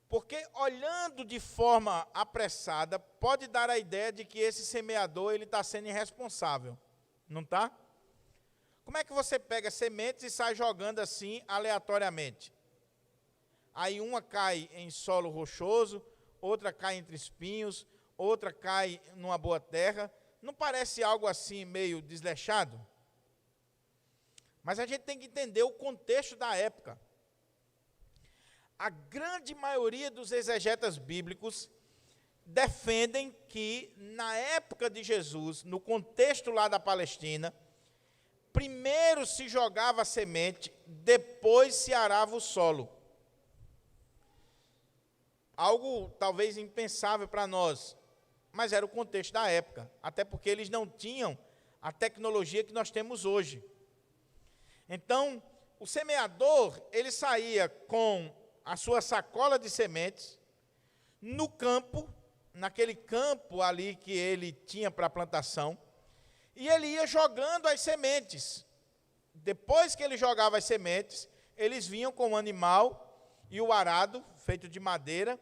porque olhando de forma apressada, pode dar a ideia de que esse semeador ele está sendo irresponsável, não está? Como é que você pega sementes e sai jogando assim aleatoriamente? Aí uma cai em solo rochoso, outra cai entre espinhos, outra cai numa boa terra. Não parece algo assim meio desleixado? Mas a gente tem que entender o contexto da época. A grande maioria dos exegetas bíblicos defendem que, na época de Jesus, no contexto lá da Palestina, primeiro se jogava a semente, depois se arava o solo. Algo talvez impensável para nós, mas era o contexto da época, até porque eles não tinham a tecnologia que nós temos hoje. Então, o semeador, ele saía com a sua sacola de sementes no campo, naquele campo ali que ele tinha para plantação, e ele ia jogando as sementes. Depois que ele jogava as sementes, eles vinham com o animal e o arado, feito de madeira,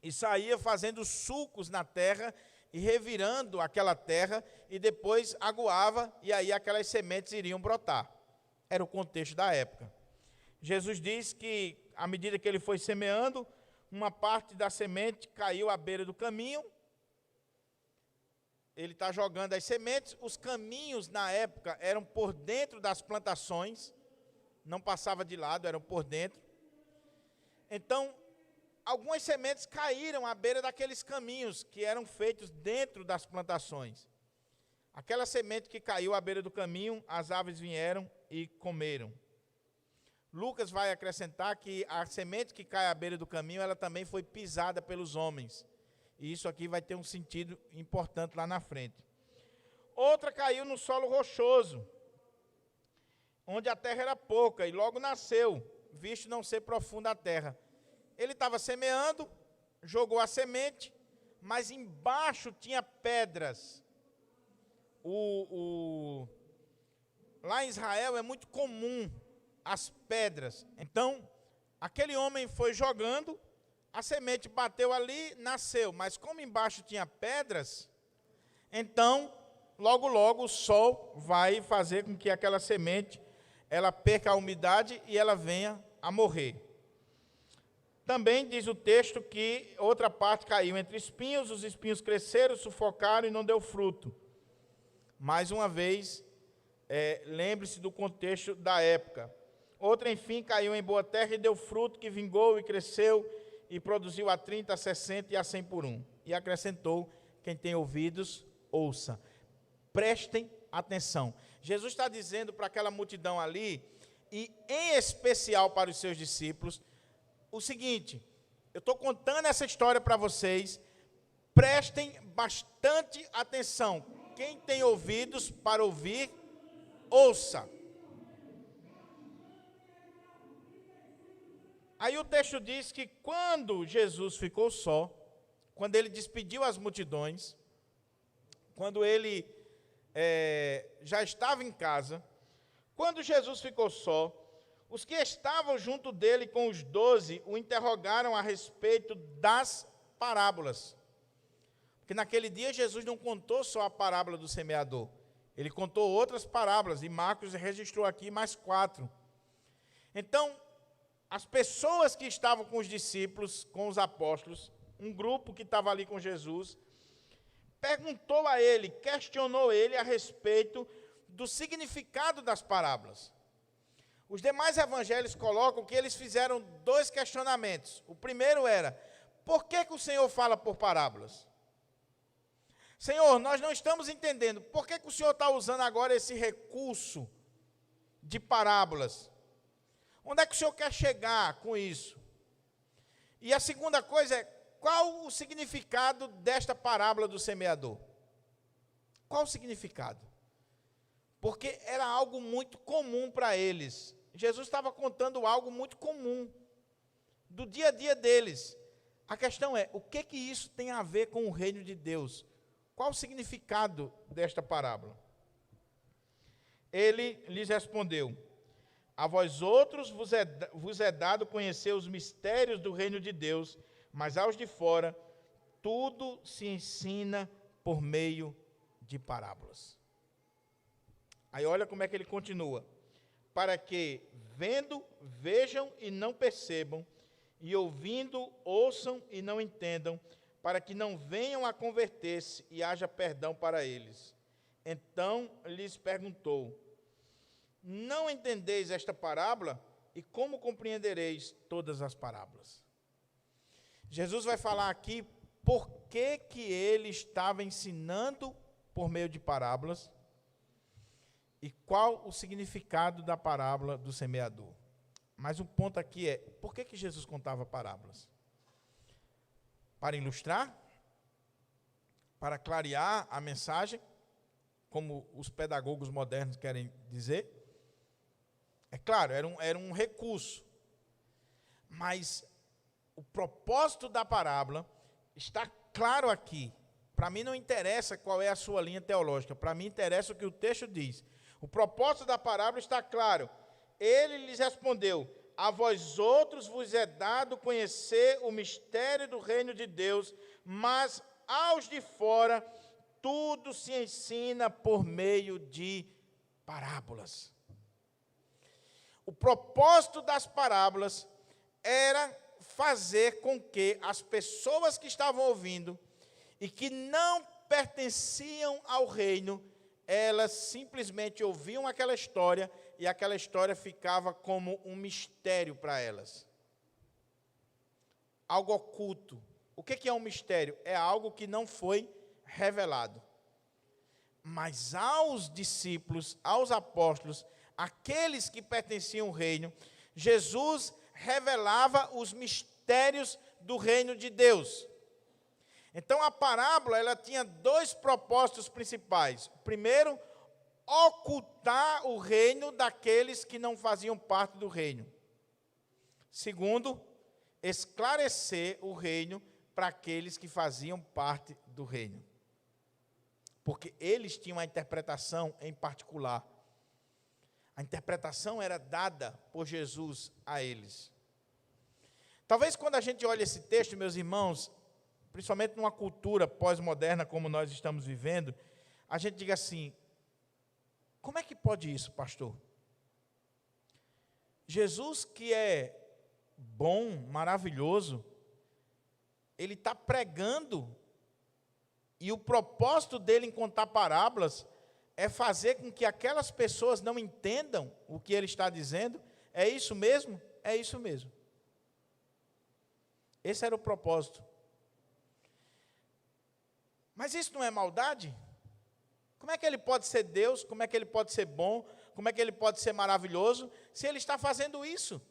e saía fazendo sulcos na terra e revirando aquela terra, e depois aguava, e aí aquelas sementes iriam brotar. Era o contexto da época. Jesus diz que, à medida que ele foi semeando, uma parte da semente caiu à beira do caminho. Ele está jogando as sementes. Os caminhos, na época, eram por dentro das plantações, não passava de lado, eram por dentro. Então, algumas sementes caíram à beira daqueles caminhos que eram feitos dentro das plantações. Aquela semente que caiu à beira do caminho, as aves vieram e comeram. Lucas vai acrescentar que a semente que cai à beira do caminho, ela também foi pisada pelos homens. E isso aqui vai ter um sentido importante lá na frente. Outra caiu no solo rochoso, onde a terra era pouca, e logo nasceu, visto não ser profunda a terra. Ele estava semeando, jogou a semente, mas embaixo tinha pedras. Lá em Israel é muito comum as pedras. Então, aquele homem foi jogando, a semente bateu ali, nasceu. Mas como embaixo tinha pedras, então, logo, logo o sol vai fazer com que aquela semente, ela perca a umidade e ela venha a morrer. Também diz o texto que outra parte caiu entre espinhos, os espinhos cresceram, sufocaram e não deu fruto. Mais uma vez, lembre-se do contexto da época. Outra, enfim, caiu em boa terra e deu fruto, que vingou e cresceu, e produziu a 30, a 60 e a 100 por um. E acrescentou, quem tem ouvidos, ouça. Prestem atenção. Jesus está dizendo para aquela multidão ali, e em especial para os seus discípulos, o seguinte: eu estou contando essa história para vocês, prestem bastante atenção. Quem tem ouvidos para ouvir, ouça. Aí o texto diz que quando Jesus ficou só, quando ele despediu as multidões, quando ele já estava em casa, quando Jesus ficou só, os que estavam junto dele com os 12 o interrogaram a respeito das parábolas. Porque naquele dia Jesus não contou só a parábola do semeador, ele contou outras parábolas, e Marcos registrou aqui mais 4. Então, as pessoas que estavam com os discípulos, com os apóstolos, um grupo que estava ali com Jesus, perguntou a ele, questionou ele a respeito do significado das parábolas. Os demais evangelhos colocam que eles fizeram 2 questionamentos. O primeiro era: por que o Senhor fala por parábolas? Senhor, nós não estamos entendendo. Por que o Senhor está usando agora esse recurso de parábolas? Onde é que o Senhor quer chegar com isso? E a segunda coisa é: qual o significado desta parábola do semeador? Qual o significado? Porque era algo muito comum para eles. Jesus estava contando algo muito comum, do dia a dia deles. A questão é: o que isso tem a ver com o reino de Deus? Qual o significado desta parábola? Ele lhes respondeu: a vós outros vos é dado conhecer os mistérios do reino de Deus, mas aos de fora tudo se ensina por meio de parábolas. Aí olha como é que ele continua: para que, vendo, vejam e não percebam, e ouvindo, ouçam e não entendam, para que não venham a converter-se e haja perdão para eles. Então lhes perguntou: não entendeis esta parábola? E como compreendereis todas as parábolas? Jesus vai falar aqui por que ele estava ensinando por meio de parábolas e qual o significado da parábola do semeador. Mas o ponto aqui é: por que Jesus contava parábolas? Para ilustrar? Para clarear a mensagem, como os pedagogos modernos querem dizer? É claro, era um recurso. Mas o propósito da parábola está claro aqui. Para mim não interessa qual é a sua linha teológica, para mim interessa o que o texto diz. O propósito da parábola está claro. Ele lhes respondeu: a vós outros vos é dado conhecer o mistério do reino de Deus, mas aos de fora tudo se ensina por meio de parábolas. O propósito das parábolas era fazer com que as pessoas que estavam ouvindo e que não pertenciam ao reino, elas simplesmente ouviam aquela história e aquela história ficava como um mistério para elas. algo oculto. O que é um mistério? É algo que não foi revelado. Mas aos discípulos, aos apóstolos, aqueles que pertenciam ao reino, Jesus revelava os mistérios do reino de Deus. Então a parábola, ela tinha dois propósitos principais. O primeiro, ocultar o reino daqueles que não faziam parte do reino. Segundo, esclarecer o reino para aqueles que faziam parte do reino. Porque eles tinham a interpretação em particular. A interpretação era dada por Jesus a eles. Talvez quando a gente olha esse texto, meus irmãos, principalmente numa cultura pós-moderna como nós estamos vivendo, a gente diga assim: como é que pode isso, pastor? Jesus, que é bom, maravilhoso, ele está pregando, e o propósito dele em contar parábolas é fazer com que aquelas pessoas não entendam o que ele está dizendo. É isso mesmo? É isso mesmo. Esse era o propósito. Mas isso não é maldade? Como é que ele pode ser Deus? Como é que ele pode ser bom? Como é que ele pode ser maravilhoso se ele está fazendo isso?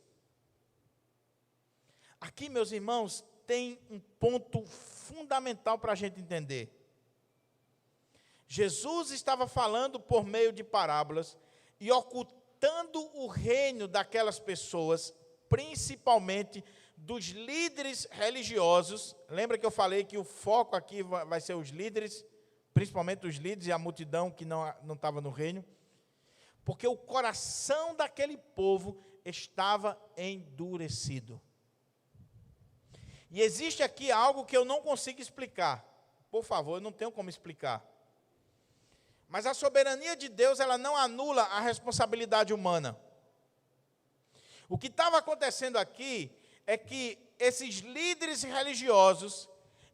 Aqui, meus irmãos, tem um ponto fundamental para a gente entender. Jesus estava falando por meio de parábolas e ocultando o reino daquelas pessoas, principalmente dos líderes religiosos. Lembra que eu falei que o foco aqui vai ser os líderes, principalmente os líderes e a multidão que não estava no reino? Porque o coração daquele povo estava endurecido. E existe aqui algo que eu não consigo explicar. Por favor, eu não tenho como explicar. Mas a soberania de Deus, ela não anula a responsabilidade humana. O que estava acontecendo aqui é que esses líderes religiosos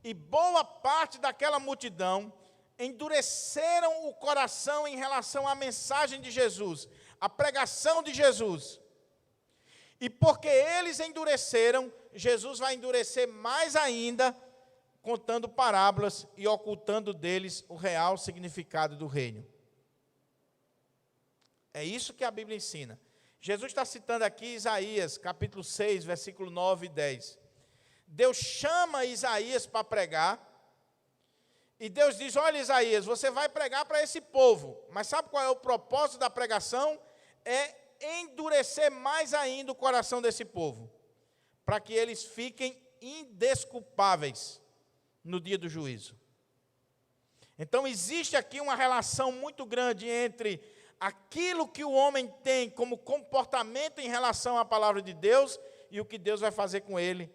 e boa parte daquela multidão endureceram o coração em relação à mensagem de Jesus, à pregação de Jesus. E porque eles endureceram, Jesus vai endurecer mais ainda, contando parábolas e ocultando deles o real significado do reino. É isso que a Bíblia ensina. Jesus está citando aqui Isaías, capítulo 6, versículo 9 e 10. Deus chama Isaías para pregar, e Deus diz: olha, Isaías, você vai pregar para esse povo, mas sabe qual é o propósito da pregação? É endurecer mais ainda o coração desse povo, para que eles fiquem indesculpáveis no dia do juízo. Então existe aqui uma relação muito grande entre aquilo que o homem tem como comportamento em relação à palavra de Deus e o que Deus vai fazer com ele.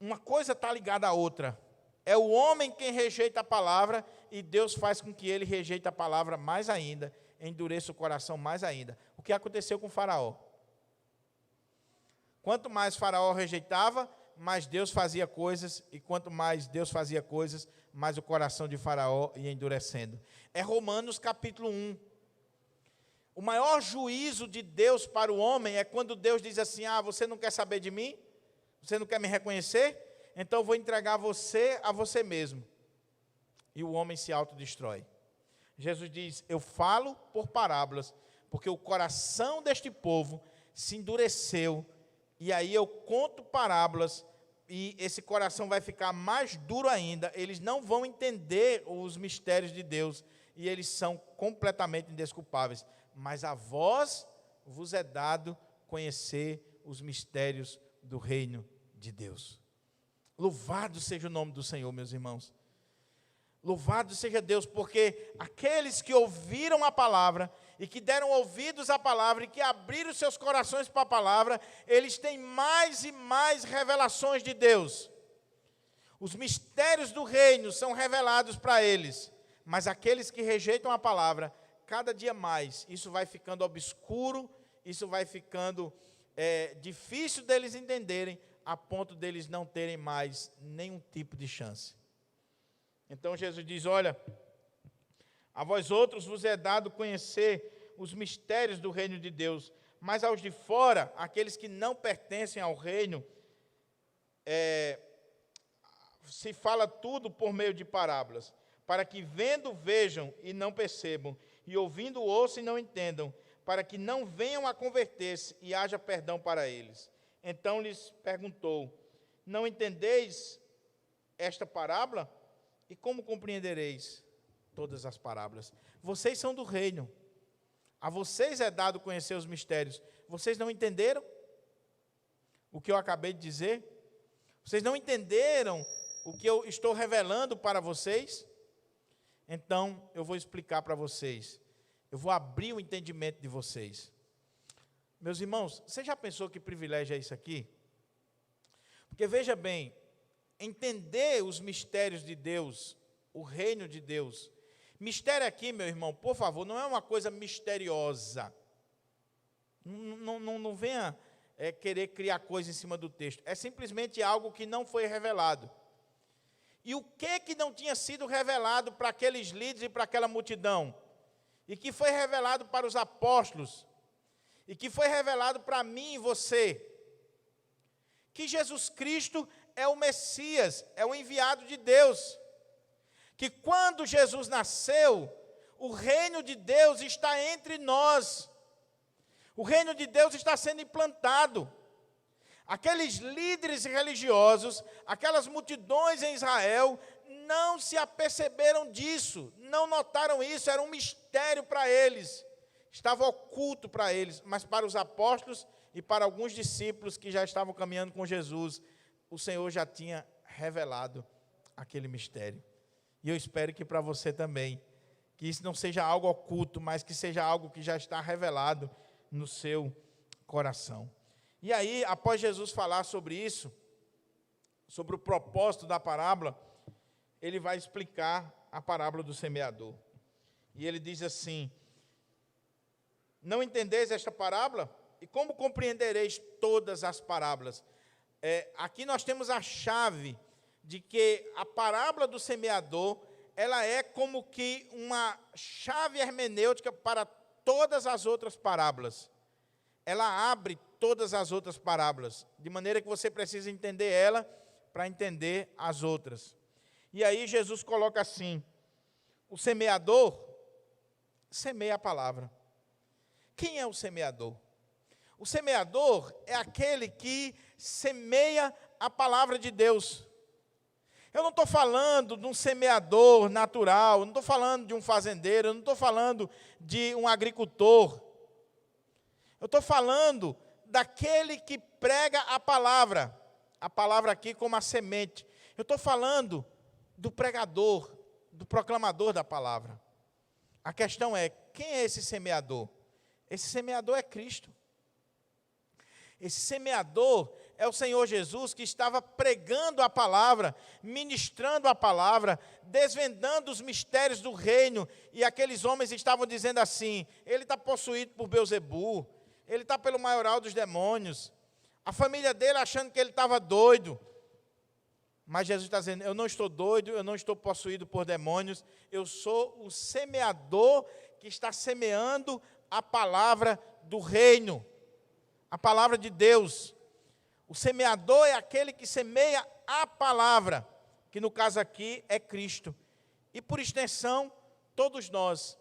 Uma coisa está ligada à outra. É o homem quem rejeita a palavra, e Deus faz com que ele rejeite a palavra mais ainda, endureça o coração mais ainda. O que aconteceu com Faraó? Quanto mais Faraó rejeitava, mais Deus fazia coisas, e quanto mais Deus fazia coisas, mais o coração de Faraó ia endurecendo. É Romanos capítulo 1. O maior juízo de Deus para o homem é quando Deus diz assim: ah, você não quer saber de mim? Você não quer me reconhecer? Então eu vou entregar você a você mesmo. E o homem se autodestrói. Jesus diz: eu falo por parábolas, porque o coração deste povo se endureceu, e aí eu conto parábolas, e esse coração vai ficar mais duro ainda, eles não vão entender os mistérios de Deus, e eles são completamente indesculpáveis. Mas a vós vos é dado conhecer os mistérios do reino de Deus. Louvado seja o nome do Senhor, meus irmãos. Louvado seja Deus, porque aqueles que ouviram a palavra e que deram ouvidos à palavra e que abriram seus corações para a palavra, eles têm mais e mais revelações de Deus. Os mistérios do reino são revelados para eles, mas aqueles que rejeitam a palavra, cada dia mais, isso vai ficando obscuro, isso vai ficando difícil deles entenderem, a ponto deles não terem mais nenhum tipo de chance. Então Jesus diz: olha, a vós outros vos é dado conhecer os mistérios do reino de Deus, Mas aos de fora, aqueles que não pertencem ao reino, se fala tudo por meio de parábolas, para que vendo vejam e não percebam, e ouvindo ouçam e não entendam, para que não venham a converter-se e haja perdão para eles. Então lhes perguntou: não entendeis esta parábola? E como compreendereis todas as parábolas? Vocês são do reino, a vocês é dado conhecer os mistérios. Vocês não entenderam o que eu acabei de dizer? Vocês não entenderam o que eu estou revelando para vocês? Então, eu vou explicar para vocês. Eu vou abrir o entendimento de vocês. Meus irmãos, você já pensou que privilégio é isso aqui? Porque veja bem, entender os mistérios de Deus, o reino de Deus. Mistério aqui, meu irmão, por favor, não é uma coisa misteriosa. Não venha querer criar coisa em cima do texto. É simplesmente algo que não foi revelado. E o que não tinha sido revelado para aqueles líderes e para aquela multidão? E que foi revelado para os apóstolos? E que foi revelado para mim e você? Que Jesus Cristo é o Messias, é o enviado de Deus. Que quando Jesus nasceu, o reino de Deus está entre nós. O reino de Deus está sendo implantado. Aqueles líderes religiosos, aquelas multidões em Israel, não se aperceberam disso, não notaram isso, era um mistério para eles. Estava oculto para eles, mas para os apóstolos e para alguns discípulos que já estavam caminhando com Jesus, o Senhor já tinha revelado aquele mistério. E eu espero que para você também, que isso não seja algo oculto, mas que seja algo que já está revelado no seu coração. E aí, após Jesus falar sobre isso, sobre o propósito da parábola, ele vai explicar a parábola do semeador. E ele diz assim: não entendeis esta parábola? E como compreendereis todas as parábolas? Aqui nós temos a chave de que a parábola do semeador, ela é como que uma chave hermenêutica para todas as outras parábolas. Ela abre todas as outras parábolas, de maneira que você precisa entender ela para entender as outras. E aí Jesus coloca assim: o semeador semeia a palavra. Quem é o semeador? O semeador é aquele que semeia a palavra de Deus. Eu não estou falando de um semeador natural, eu não estou falando de um fazendeiro, eu não estou falando de um agricultor. Eu estou falando daquele que prega a palavra aqui como a semente. Eu estou falando do pregador, do proclamador da palavra. A questão é, quem é esse semeador? Esse semeador é Cristo. Esse semeador é o Senhor Jesus, que estava pregando a palavra, ministrando a palavra, desvendando os mistérios do reino, e aqueles homens estavam dizendo assim: ele está possuído por Belzebu, ele está pelo maioral dos demônios, a família dele achando que ele estava doido. Mas Jesus está dizendo: eu não estou doido, eu não estou possuído por demônios, eu sou o semeador que está semeando a palavra do reino, a palavra de Deus. O semeador é aquele que semeia a palavra, que no caso aqui é Cristo. E por extensão, todos nós,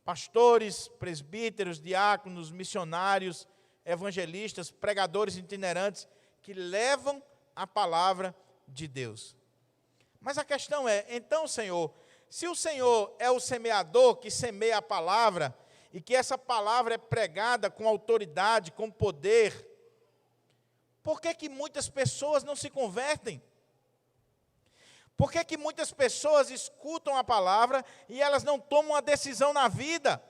pastores, presbíteros, diáconos, missionários, evangelistas, pregadores itinerantes, que levam a palavra de Deus. Mas a questão é, então, Senhor, se o Senhor é o semeador que semeia a palavra, e que essa palavra é pregada com autoridade, com poder, por que muitas pessoas não se convertem? Por que muitas pessoas escutam a palavra e elas não tomam uma decisão na vida?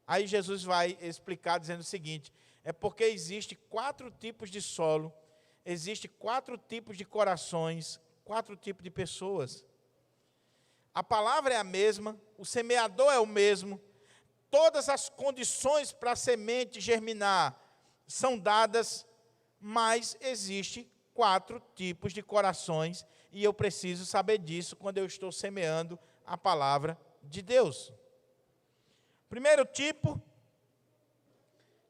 Aí Jesus vai explicar dizendo o seguinte: é porque existe 4 tipos de solo, existe 4 tipos de corações, 4 tipos de pessoas. A palavra é a mesma, o semeador é o mesmo, todas as condições para a semente germinar são dadas, mas existe 4 tipos de corações, e eu preciso saber disso quando eu estou semeando a palavra de Deus. Primeiro tipo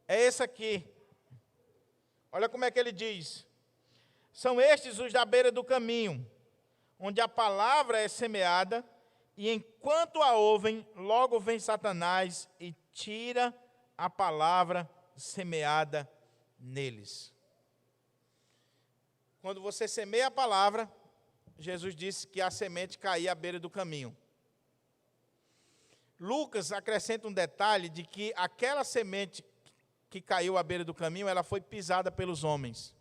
é esse aqui. Olha como é que ele diz. São estes os da beira do caminho, onde a palavra é semeada, e enquanto a ouvem, logo vem Satanás e tira a palavra semeada neles. Quando você semeia a palavra, Jesus disse que a semente caía à beira do caminho. Lucas acrescenta um detalhe de que aquela semente que caiu à beira do caminho, ela foi pisada pelos homens.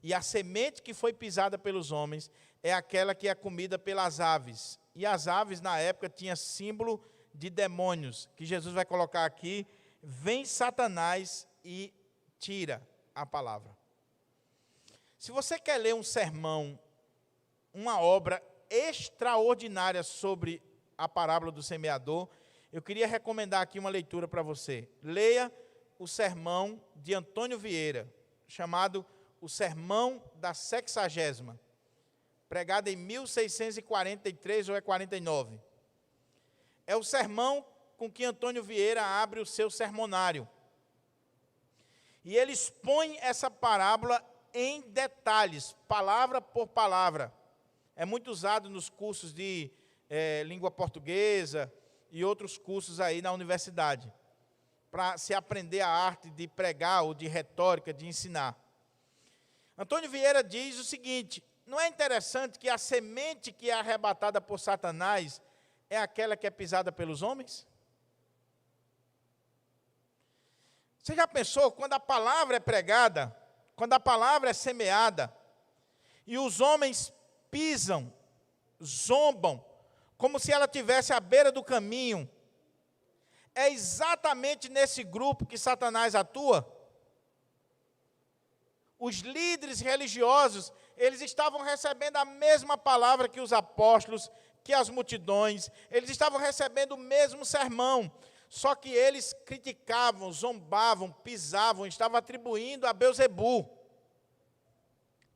E a semente que foi pisada pelos homens é aquela que é comida pelas aves. E as aves, na época, tinham símbolo de demônios, que Jesus vai colocar aqui. Vem Satanás e tira a palavra. Se você quer ler um sermão, uma obra extraordinária sobre a parábola do semeador, eu queria recomendar aqui uma leitura para você. Leia o sermão de Antônio Vieira, chamado O Sermão da Sexagésima, pregado em 1643 ou 49. É o sermão com que Antônio Vieira abre o seu sermonário. E ele expõe essa parábola em detalhes, palavra por palavra. É muito usado nos cursos de língua portuguesa e outros cursos aí na universidade, para se aprender a arte de pregar ou de retórica, de ensinar. Antônio Vieira diz o seguinte: não é interessante que a semente que é arrebatada por Satanás é aquela que é pisada pelos homens? Você já pensou, quando a palavra é pregada, quando a palavra é semeada, e os homens pisam, zombam, como se ela estivesse à beira do caminho, é exatamente nesse grupo que Satanás atua? Os líderes religiosos, eles estavam recebendo a mesma palavra que os apóstolos, que as multidões, eles estavam recebendo o mesmo sermão, só que eles criticavam, zombavam, pisavam, estavam atribuindo a Belzebu.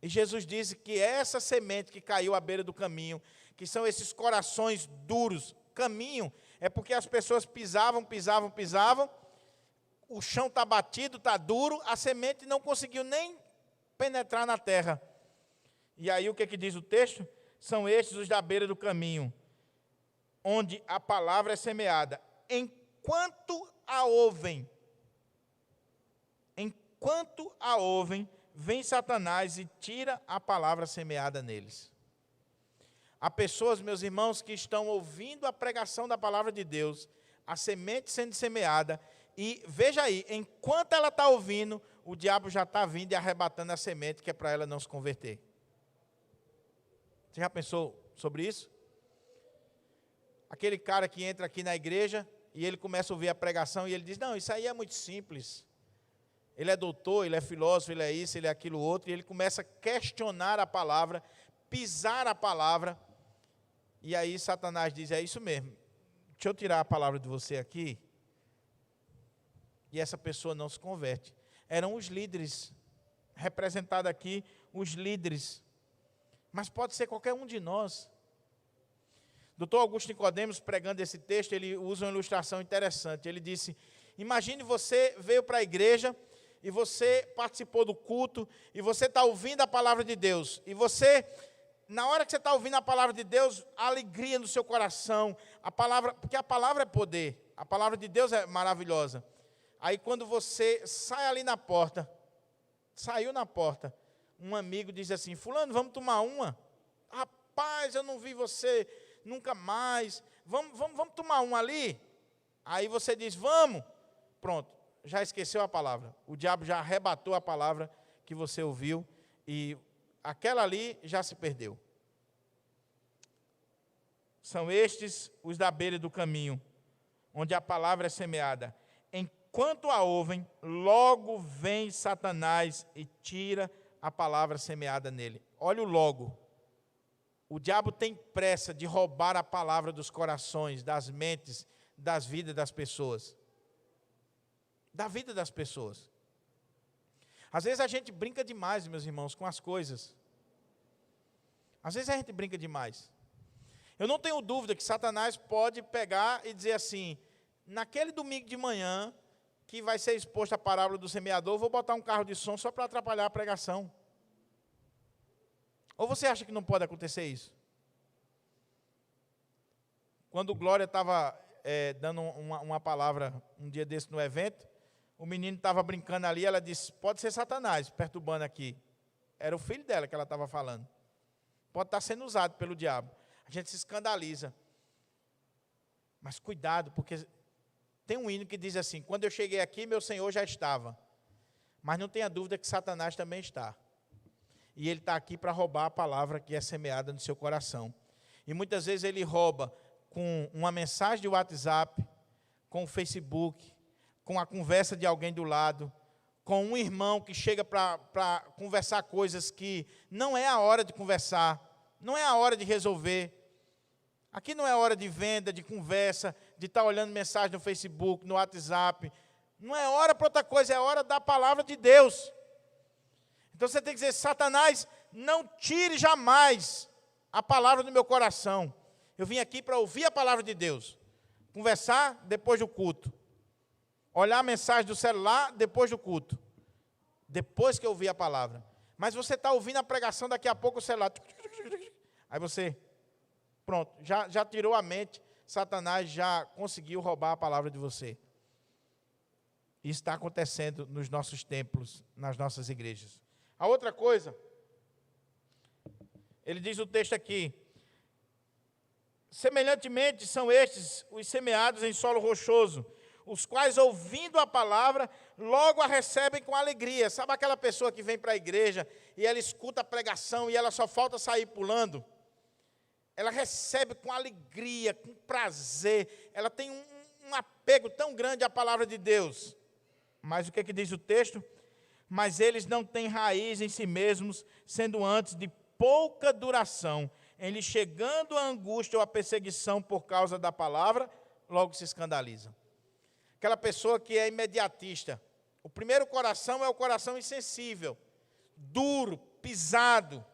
E Jesus disse que essa semente que caiu à beira do caminho, que são esses corações duros, caminho, é porque as pessoas pisavam, o chão está batido, está duro, a semente não conseguiu nem penetrar na terra. E aí o que diz o texto? São estes os da beira do caminho, onde a palavra é semeada. Enquanto a ouvem, vem Satanás e tira a palavra semeada neles. Há pessoas, meus irmãos, que estão ouvindo a pregação da palavra de Deus, a semente sendo semeada, e veja aí, enquanto ela está ouvindo, o diabo já está vindo e arrebatando a semente, que é para ela não se converter. Você já pensou sobre isso? Aquele cara que entra aqui na igreja, e ele começa a ouvir a pregação, e ele diz: não, isso aí é muito simples. Ele é doutor, ele é filósofo, ele é isso, ele é aquilo outro, e ele começa a questionar a palavra, pisar a palavra, e aí Satanás diz: é isso mesmo, deixa eu tirar a palavra de você aqui, e essa pessoa não se converte. Eram os líderes, representados aqui, os líderes, mas pode ser qualquer um de nós. Dr. Augusto Nicodemos, pregando esse texto, ele usa uma ilustração interessante. Ele disse: imagine você veio para a igreja, e você participou do culto, e você está ouvindo a palavra de Deus, e você, na hora que você está ouvindo a palavra de Deus, a alegria no seu coração, a palavra, porque a palavra é poder, a palavra de Deus é maravilhosa. Aí quando você sai ali na porta, saiu na porta, um amigo diz assim: fulano, vamos tomar uma? Rapaz, eu não vi você nunca mais, vamos tomar uma ali? Aí você diz: vamos, pronto, já esqueceu a palavra, o diabo já arrebatou a palavra que você ouviu, e aquela ali já se perdeu. São estes os da beira do caminho, onde a palavra é semeada. Enquanto a ouvem, logo vem Satanás e tira a palavra semeada nele. Olha o logo. O diabo tem pressa de roubar a palavra dos corações, das mentes, das vidas das pessoas. Da vida das pessoas. Às vezes a gente brinca demais, meus irmãos, com as coisas. Às vezes a gente brinca demais. Eu não tenho dúvida que Satanás pode pegar e dizer assim: naquele domingo de manhã, que vai ser exposto a parábola do semeador, vou botar um carro de som só para atrapalhar a pregação. Ou você acha que não pode acontecer isso? Quando o Glória estava dando uma palavra um dia desse no evento, o menino estava brincando ali, ela disse, pode ser Satanás perturbando aqui. Era o filho dela que ela estava falando. Pode estar sendo usado pelo diabo. A gente se escandaliza. Mas cuidado, porque tem um hino que diz assim, quando eu cheguei aqui, meu Senhor já estava. Mas não tenha dúvida que Satanás também está. E ele está aqui para roubar a palavra que é semeada no seu coração. E muitas vezes ele rouba com uma mensagem de WhatsApp, com o Facebook, com a conversa de alguém do lado, com um irmão que chega para conversar coisas que não é a hora de conversar, não é a hora de resolver. Aqui não é hora de venda, de conversa, de estar olhando mensagem no Facebook, no WhatsApp. Não é hora para outra coisa, é hora da palavra de Deus. Então você tem que dizer, Satanás, não tire jamais a palavra do meu coração. Eu vim aqui para ouvir a palavra de Deus. Conversar depois do culto. Olhar a mensagem do celular depois do culto. Depois que eu ouvir a palavra. Mas você está ouvindo a pregação, daqui a pouco o celular. Aí você, pronto, já tirou a mente. Satanás já conseguiu roubar a palavra de você. Isso está acontecendo nos nossos templos, nas nossas igrejas. A outra coisa, ele diz o texto aqui, semelhantemente são estes os semeados em solo rochoso, os quais, ouvindo a palavra, logo a recebem com alegria. Sabe aquela pessoa que vem para a igreja e ela escuta a pregação e ela só falta sair pulando? Ela recebe com alegria, com prazer, ela tem um apego tão grande à palavra de Deus. Mas o que diz o texto? Mas eles não têm raiz em si mesmos, sendo antes de pouca duração, em lhes chegando a angústia ou a perseguição por causa da palavra, logo se escandalizam. Aquela pessoa que é imediatista. O primeiro coração é o coração insensível, duro, pisado.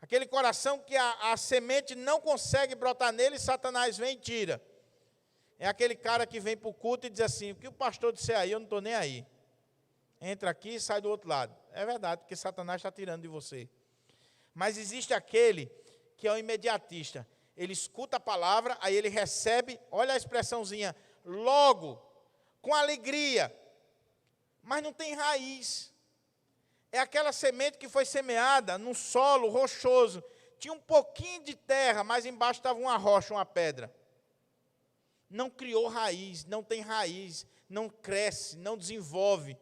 Aquele coração que a semente não consegue brotar nele, Satanás vem e tira. É aquele cara que vem para o culto e diz assim, o que o pastor disser aí, eu não estou nem aí. Entra aqui e sai do outro lado. É verdade, porque Satanás está tirando de você. Mas existe aquele que é o imediatista. Ele escuta a palavra, aí ele recebe, olha a expressãozinha, logo, com alegria, mas não tem raiz. É aquela semente que foi semeada num solo rochoso. Tinha um pouquinho de terra, mas embaixo estava uma rocha, uma pedra. Não criou raiz, não tem raiz, não cresce, não desenvolve.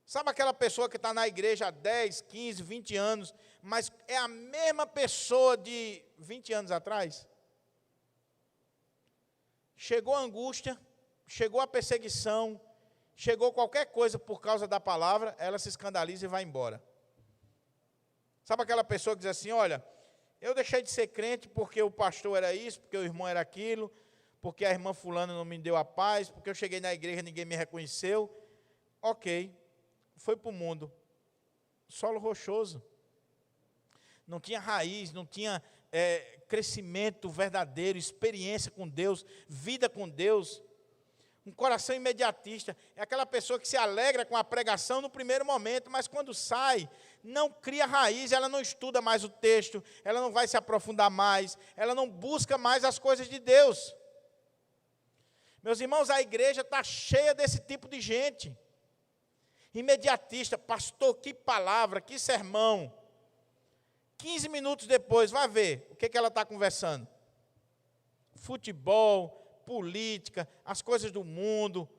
Sabe aquela pessoa que está na igreja há 10, 15, 20 anos, mas é a mesma pessoa de 20 anos atrás? Chegou a angústia, chegou a perseguição, chegou qualquer coisa por causa da palavra, ela se escandaliza e vai embora. Sabe aquela pessoa que diz assim, olha, eu deixei de ser crente porque o pastor era isso, porque o irmão era aquilo, porque a irmã fulana não me deu a paz, porque eu cheguei na igreja e ninguém me reconheceu. Ok, foi para o mundo. Solo rochoso. Não tinha raiz, não tinha crescimento verdadeiro, experiência com Deus, vida com Deus. Um coração imediatista. É aquela pessoa que se alegra com a pregação no primeiro momento, mas quando sai, não cria raiz, ela não estuda mais o texto, ela não vai se aprofundar mais, ela não busca mais as coisas de Deus. Meus irmãos, a igreja está cheia desse tipo de gente. Imediatista, pastor, que palavra, que sermão. 15 minutos depois, vai ver o que ela está conversando. Futebol, política, as coisas do mundo.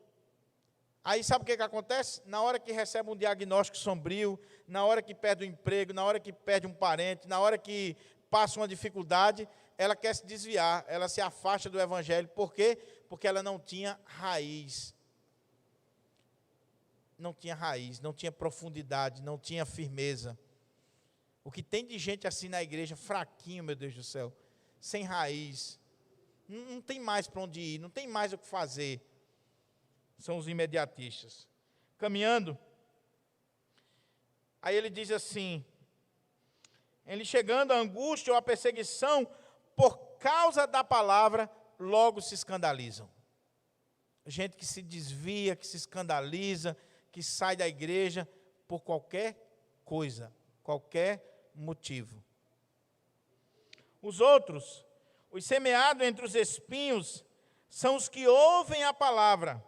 Aí sabe o que acontece? Na hora que recebe um diagnóstico sombrio, na hora que perde o emprego, na hora que perde um parente, na hora que passa uma dificuldade, ela quer se desviar, ela se afasta do evangelho. Por quê? Porque ela não tinha raiz. Não tinha raiz, não tinha profundidade, não tinha firmeza. O que tem de gente assim na igreja, fraquinho, meu Deus do céu, sem raiz, não tem mais para onde ir, não tem mais o que fazer. São os imediatistas. Caminhando, aí ele diz assim, ele chegando à angústia ou à perseguição, por causa da palavra, logo se escandalizam. Gente que se desvia, que se escandaliza, que sai da igreja por qualquer coisa, qualquer motivo. Os outros, os semeados entre os espinhos, são os que ouvem a palavra,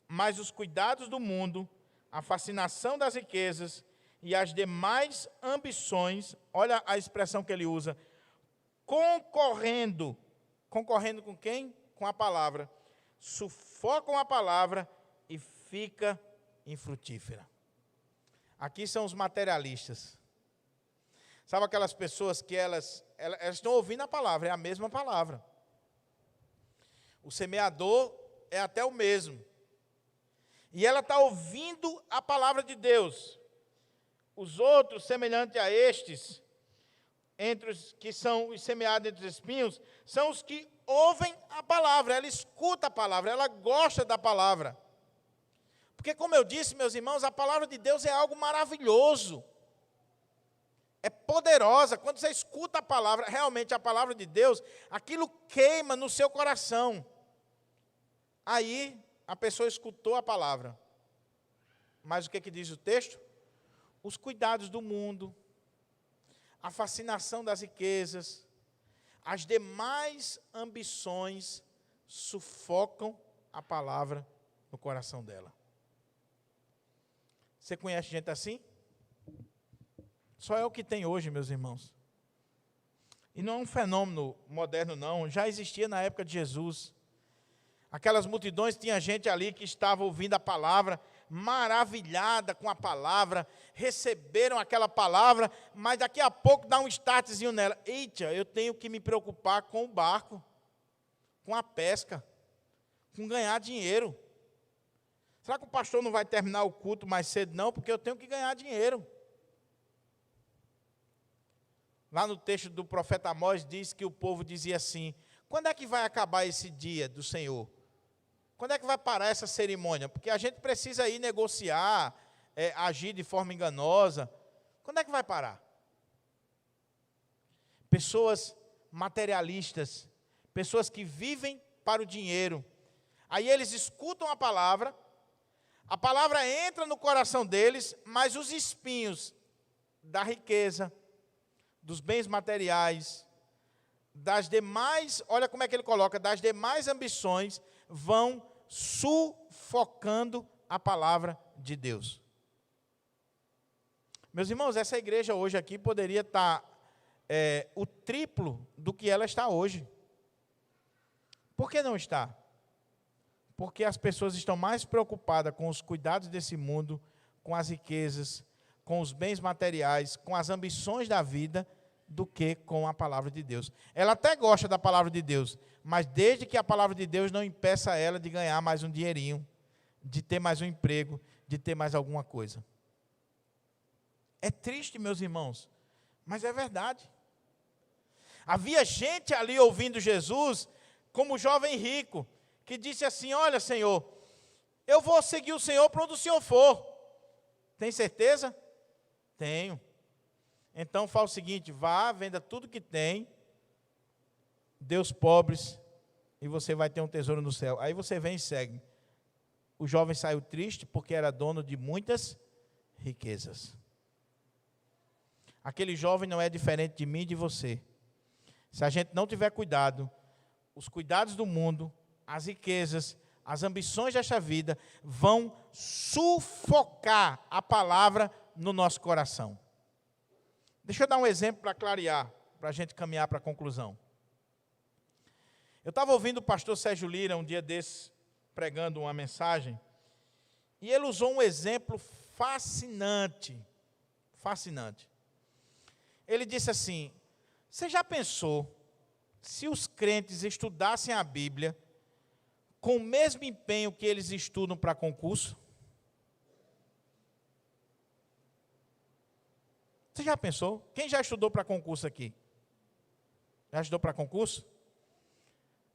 mas os cuidados do mundo, a fascinação das riquezas e as demais ambições, olha a expressão que ele usa, concorrendo com quem? Com a palavra, sufocam a palavra e fica infrutífera. Aqui são os materialistas. Sabe aquelas pessoas que elas estão ouvindo a palavra, é a mesma palavra. O semeador é até o mesmo. E ela está ouvindo a palavra de Deus. Os outros, semelhante a estes, entre os que são os semeados entre os espinhos, são os que ouvem a palavra, ela escuta a palavra, ela gosta da palavra. Porque, como eu disse, meus irmãos, a palavra de Deus é algo maravilhoso. É poderosa. Quando você escuta a palavra, realmente a palavra de Deus, aquilo queima no seu coração. Aí, a pessoa escutou a palavra. Mas o que diz o texto? Os cuidados do mundo, a fascinação das riquezas, as demais ambições sufocam a palavra no coração dela. Você conhece gente assim? Só é o que tem hoje, meus irmãos. E não é um fenômeno moderno, não. Já existia na época de Jesus. Aquelas multidões, tinha gente ali que estava ouvindo a palavra, maravilhada com a palavra, receberam aquela palavra, mas daqui a pouco dá um startzinho nela. Eita, eu tenho que me preocupar com o barco, com a pesca, com ganhar dinheiro. Será que o pastor não vai terminar o culto mais cedo? Não, porque eu tenho que ganhar dinheiro. Lá no texto do profeta Amós diz que o povo dizia assim: quando é que vai acabar esse dia do Senhor? Quando é que vai parar essa cerimônia? Porque a gente precisa ir negociar, agir de forma enganosa. Quando é que vai parar? Pessoas materialistas, pessoas que vivem para o dinheiro. Aí eles escutam a palavra entra no coração deles, mas os espinhos da riqueza, dos bens materiais, das demais, olha como é que ele coloca, das demais ambições, vão sufocando a palavra de Deus. Meus irmãos, essa igreja hoje aqui poderia estar o triplo do que ela está hoje. Por que não está? Porque as pessoas estão mais preocupadas com os cuidados desse mundo, com as riquezas, com os bens materiais, com as ambições da vida, do que com a palavra de Deus. Ela até gosta da palavra de Deus, mas desde que a palavra de Deus não impeça ela de ganhar mais um dinheirinho, de ter mais um emprego, de ter mais alguma coisa. É triste, meus irmãos, mas é verdade. Havia gente ali ouvindo Jesus, como o jovem rico, que disse assim: olha, Senhor, eu vou seguir o Senhor para onde o Senhor for. Tem certeza? Tenho. Então fala o seguinte: vá, venda tudo que tem, dê aos pobres, e você vai ter um tesouro no céu. Aí você vem e segue. O jovem saiu triste porque era dono de muitas riquezas. Aquele jovem não é diferente de mim e de você. Se a gente não tiver cuidado, os cuidados do mundo, as riquezas, as ambições desta vida vão sufocar a palavra no nosso coração. Deixa eu dar um exemplo para clarear, para a gente caminhar para a conclusão. Eu estava ouvindo o pastor Sérgio Lira um dia desses, pregando uma mensagem, e ele usou um exemplo fascinante. Fascinante. Ele disse assim: você já pensou se os crentes estudassem a Bíblia com o mesmo empenho que eles estudam para concurso? Você já pensou? Quem já estudou para concurso aqui? Já estudou para concurso?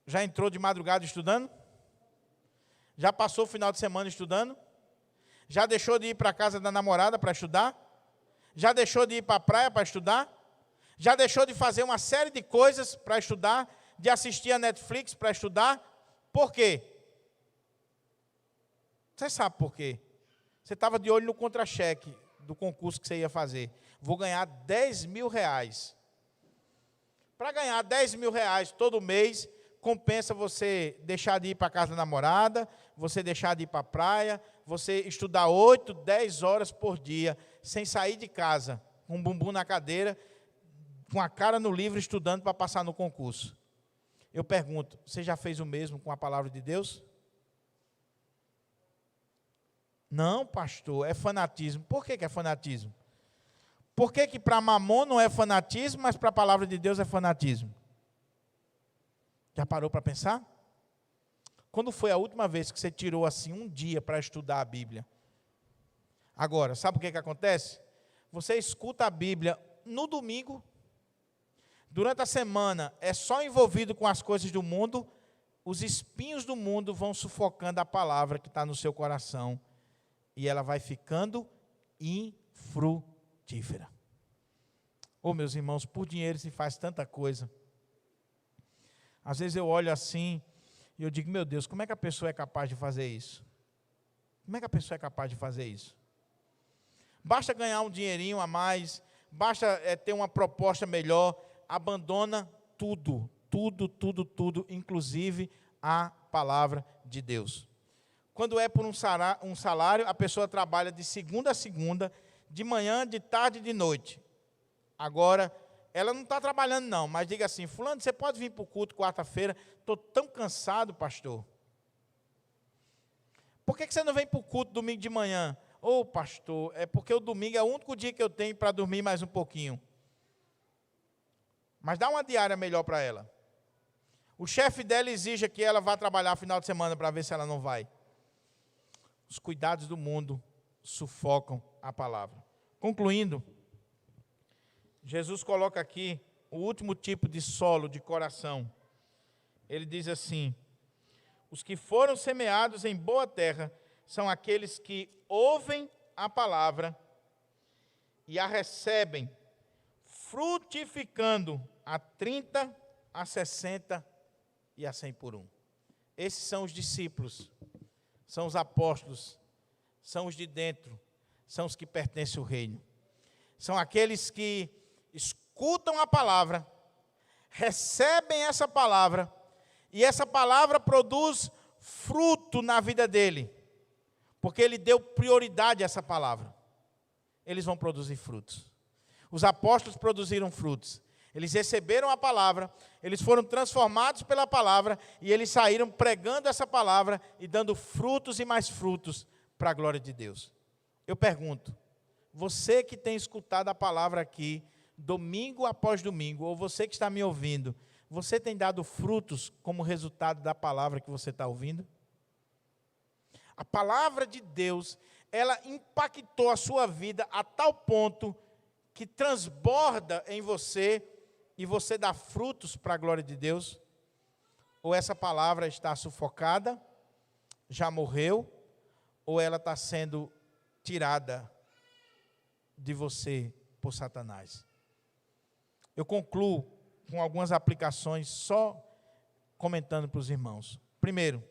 Já entrou de madrugada estudando? Já passou o final de semana estudando? Já deixou de ir para a casa da namorada para estudar? Já deixou de ir para a praia para estudar? Já deixou de fazer uma série de coisas para estudar? De assistir a Netflix para estudar? Por quê? Você sabe por quê? Você estava de olho no contra-cheque do concurso que você ia fazer. Vou ganhar 10 mil reais. Para ganhar 10 mil reais todo mês, compensa você deixar de ir para a casa da namorada, você deixar de ir para a praia, você estudar 8, 10 horas por dia, sem sair de casa, com um bumbum na cadeira, com a cara no livro, estudando para passar no concurso. Eu pergunto, você já fez o mesmo com a palavra de Deus? Não, pastor, é fanatismo. Por que é fanatismo? Por que para Mamon não é fanatismo, mas para a palavra de Deus é fanatismo? Já parou para pensar? Quando foi a última vez que você tirou assim um dia para estudar a Bíblia? Agora, sabe o que acontece? Você escuta a Bíblia no domingo, durante a semana é só envolvido com as coisas do mundo, os espinhos do mundo vão sufocando a palavra que está no seu coração, e ela vai ficando infrutífera. Oh, meus irmãos, por dinheiro se faz tanta coisa. Às vezes eu olho assim e eu digo, meu Deus, como é que a pessoa é capaz de fazer isso? Como é que a pessoa é capaz de fazer isso? Basta ganhar um dinheirinho a mais, basta ter uma proposta melhor, abandona tudo, inclusive a palavra de Deus. Quando é por um salário, a pessoa trabalha de segunda a segunda, de manhã, de tarde e de noite. Agora, ela não está trabalhando não, mas diga assim, fulano, você pode vir para o culto quarta-feira? Estou tão cansado, pastor. Por que você não vem para o culto domingo de manhã? Ô, pastor, é porque o domingo é o único dia que eu tenho para dormir mais um pouquinho. Mas dá uma diária melhor para ela. O chefe dela exige que ela vá trabalhar final de semana para ver se ela não vai. Os cuidados do mundo sufocam a palavra. Concluindo, Jesus coloca aqui o último tipo de solo, de coração. Ele diz assim, os que foram semeados em boa terra são aqueles que ouvem a palavra e a recebem, frutificando a 30, a 60 e a 100 por um. Esses são os discípulos, são os apóstolos, são os de dentro, são os que pertencem ao reino. São aqueles que escutam a palavra, recebem essa palavra, e essa palavra produz fruto na vida dele, porque ele deu prioridade a essa palavra. Eles vão produzir frutos. Os apóstolos produziram frutos. Eles receberam a palavra, eles foram transformados pela palavra, e eles saíram pregando essa palavra e dando frutos e mais frutos para a glória de Deus. Eu pergunto, você que tem escutado a palavra aqui, domingo após domingo, ou você que está me ouvindo, você tem dado frutos como resultado da palavra que você está ouvindo? A palavra de Deus, ela impactou a sua vida a tal ponto que transborda em você e você dá frutos para a glória de Deus? Ou essa palavra está sufocada, já morreu, ou ela está sendo tirada de você por Satanás? Eu concluo com algumas aplicações, só comentando para os irmãos. Primeiro,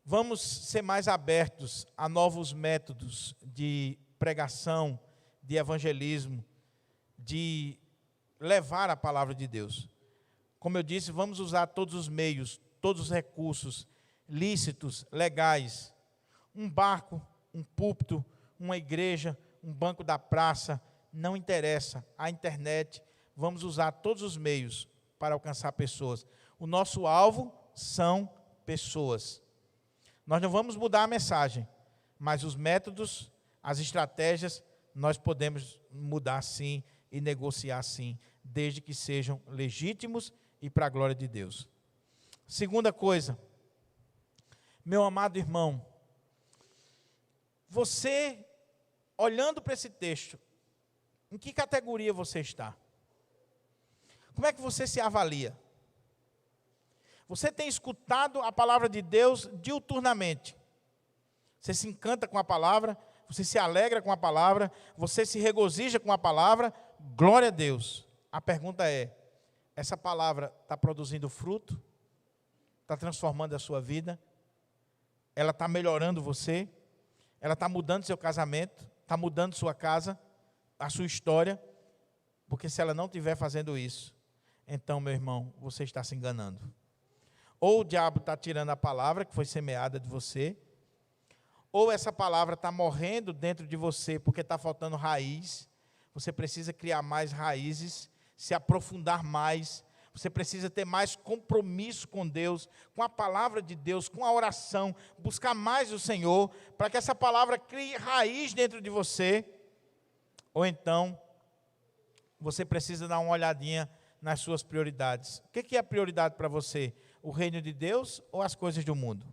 vamos ser mais abertos a novos métodos de pregação, de evangelismo, de levar a palavra de Deus. Como eu disse, vamos usar todos os meios, todos os recursos lícitos, legais. Um barco, um púlpito, uma igreja, um banco da praça, não interessa. A internet, vamos usar todos os meios para alcançar pessoas. O nosso alvo são pessoas. Nós não vamos mudar a mensagem, mas os métodos, as estratégias, nós podemos mudar sim e negociar sim, desde que sejam legítimos e para a glória de Deus. Segunda coisa, meu amado irmão, você, olhando para esse texto, em que categoria você está? Como é que você se avalia? Você tem escutado a palavra de Deus diuturnamente? Você se encanta com a palavra, você se alegra com a palavra, você se regozija com a palavra, glória a Deus. A pergunta é, essa palavra está produzindo fruto? Está transformando a sua vida? ela está melhorando você, ela está mudando seu casamento, está mudando sua casa, a sua história, porque se ela não estiver fazendo isso, então, meu irmão, você está se enganando. Ou o diabo está tirando a palavra que foi semeada de você, ou essa palavra está morrendo dentro de você porque está faltando raiz. Você precisa criar mais raízes, se aprofundar mais. Você precisa ter mais compromisso com Deus, com a palavra de Deus, com a oração, buscar mais o Senhor, para que essa palavra crie raiz dentro de você. Ou então, você precisa dar uma olhadinha nas suas prioridades. O que é prioridade para você? O reino de Deus ou as coisas do mundo?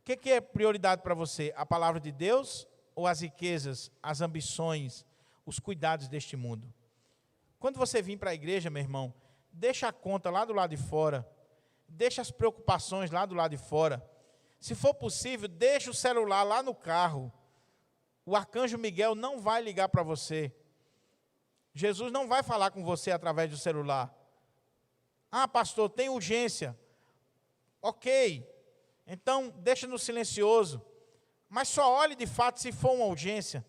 O que é prioridade para você? A palavra de Deus ou as riquezas, as ambições, os cuidados deste mundo? Quando você vir para a igreja, meu irmão, deixa a conta lá do lado de fora, deixa as preocupações lá do lado de fora. Se for possível, deixa o celular lá no carro. O arcanjo Miguel não vai ligar para você. Jesus não vai falar com você através do celular. Ah, pastor, tem urgência. Ok, então deixa no silencioso. Mas só olhe de fato se for uma urgência.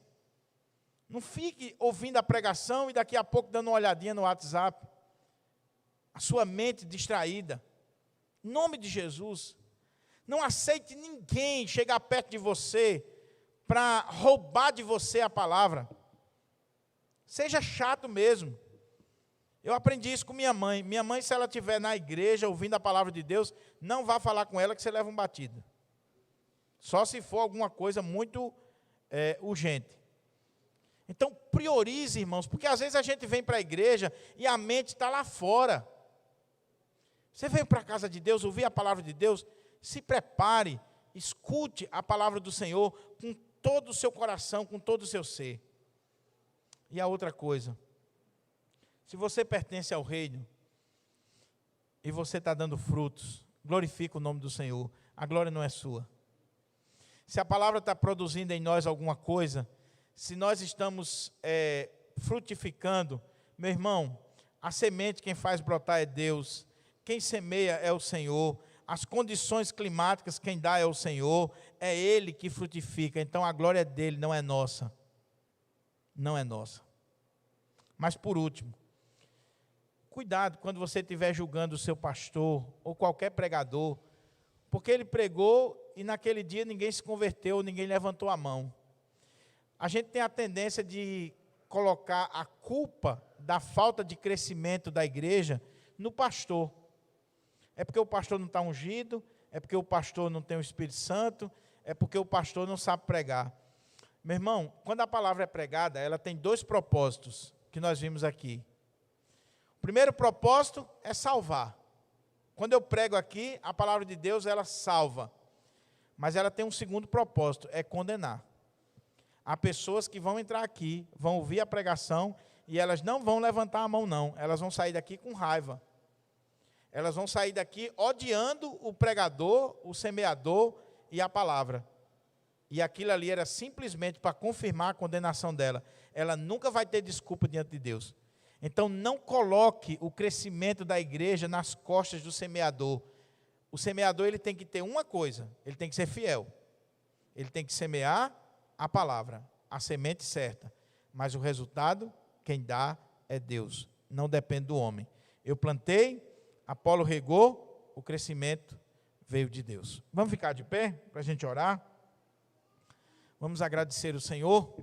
Não fique ouvindo a pregação e daqui a pouco dando uma olhadinha no WhatsApp. A sua mente distraída. Em nome de Jesus. Não aceite ninguém chegar perto de você para roubar de você a palavra. Seja chato mesmo. Eu aprendi isso com minha mãe. Minha mãe, se ela estiver na igreja ouvindo a palavra de Deus, não vá falar com ela que você leva um batido. Só se for alguma coisa muito urgente. Então, priorize, irmãos, porque às vezes a gente vem para a igreja e a mente está lá fora. Você veio para a casa de Deus, ouvir a palavra de Deus, se prepare, escute a palavra do Senhor com todo o seu coração, com todo o seu ser. E a outra coisa, se você pertence ao reino e você está dando frutos, glorifica o nome do Senhor, a glória não é sua. Se a palavra está produzindo em nós alguma coisa, se nós estamos frutificando, meu irmão, a semente quem faz brotar é Deus, quem semeia é o Senhor, as condições climáticas quem dá é o Senhor, é Ele que frutifica, então a glória é dele, não é nossa. Não é nossa. Mas por último, cuidado quando você estiver julgando o seu pastor ou qualquer pregador, porque ele pregou e naquele dia ninguém se converteu, ninguém levantou a mão. A gente tem a tendência de colocar a culpa da falta de crescimento da igreja no pastor. É porque o pastor não está ungido, é porque o pastor não tem o Espírito Santo, é porque o pastor não sabe pregar. Meu irmão, quando a palavra é pregada, ela tem dois propósitos que nós vimos aqui. O primeiro propósito é salvar. Quando eu prego aqui, a palavra de Deus, ela salva. Mas ela tem um segundo propósito, é condenar. Há pessoas que vão entrar aqui, vão ouvir a pregação, e elas não vão levantar a mão não, elas vão sair daqui com raiva. Elas vão sair daqui odiando o pregador, o semeador e a palavra. E aquilo ali era simplesmente para confirmar a condenação dela. Ela nunca vai ter desculpa diante de Deus. Então não coloque o crescimento da igreja nas costas do semeador. O semeador ele tem que ter uma coisa, ele tem que ser fiel. Ele tem que semear a palavra, a semente certa. Mas o resultado, quem dá é Deus. Não depende do homem. Eu plantei, Apolo regou, o crescimento veio de Deus. Vamos ficar de pé para a gente orar? Vamos agradecer o Senhor.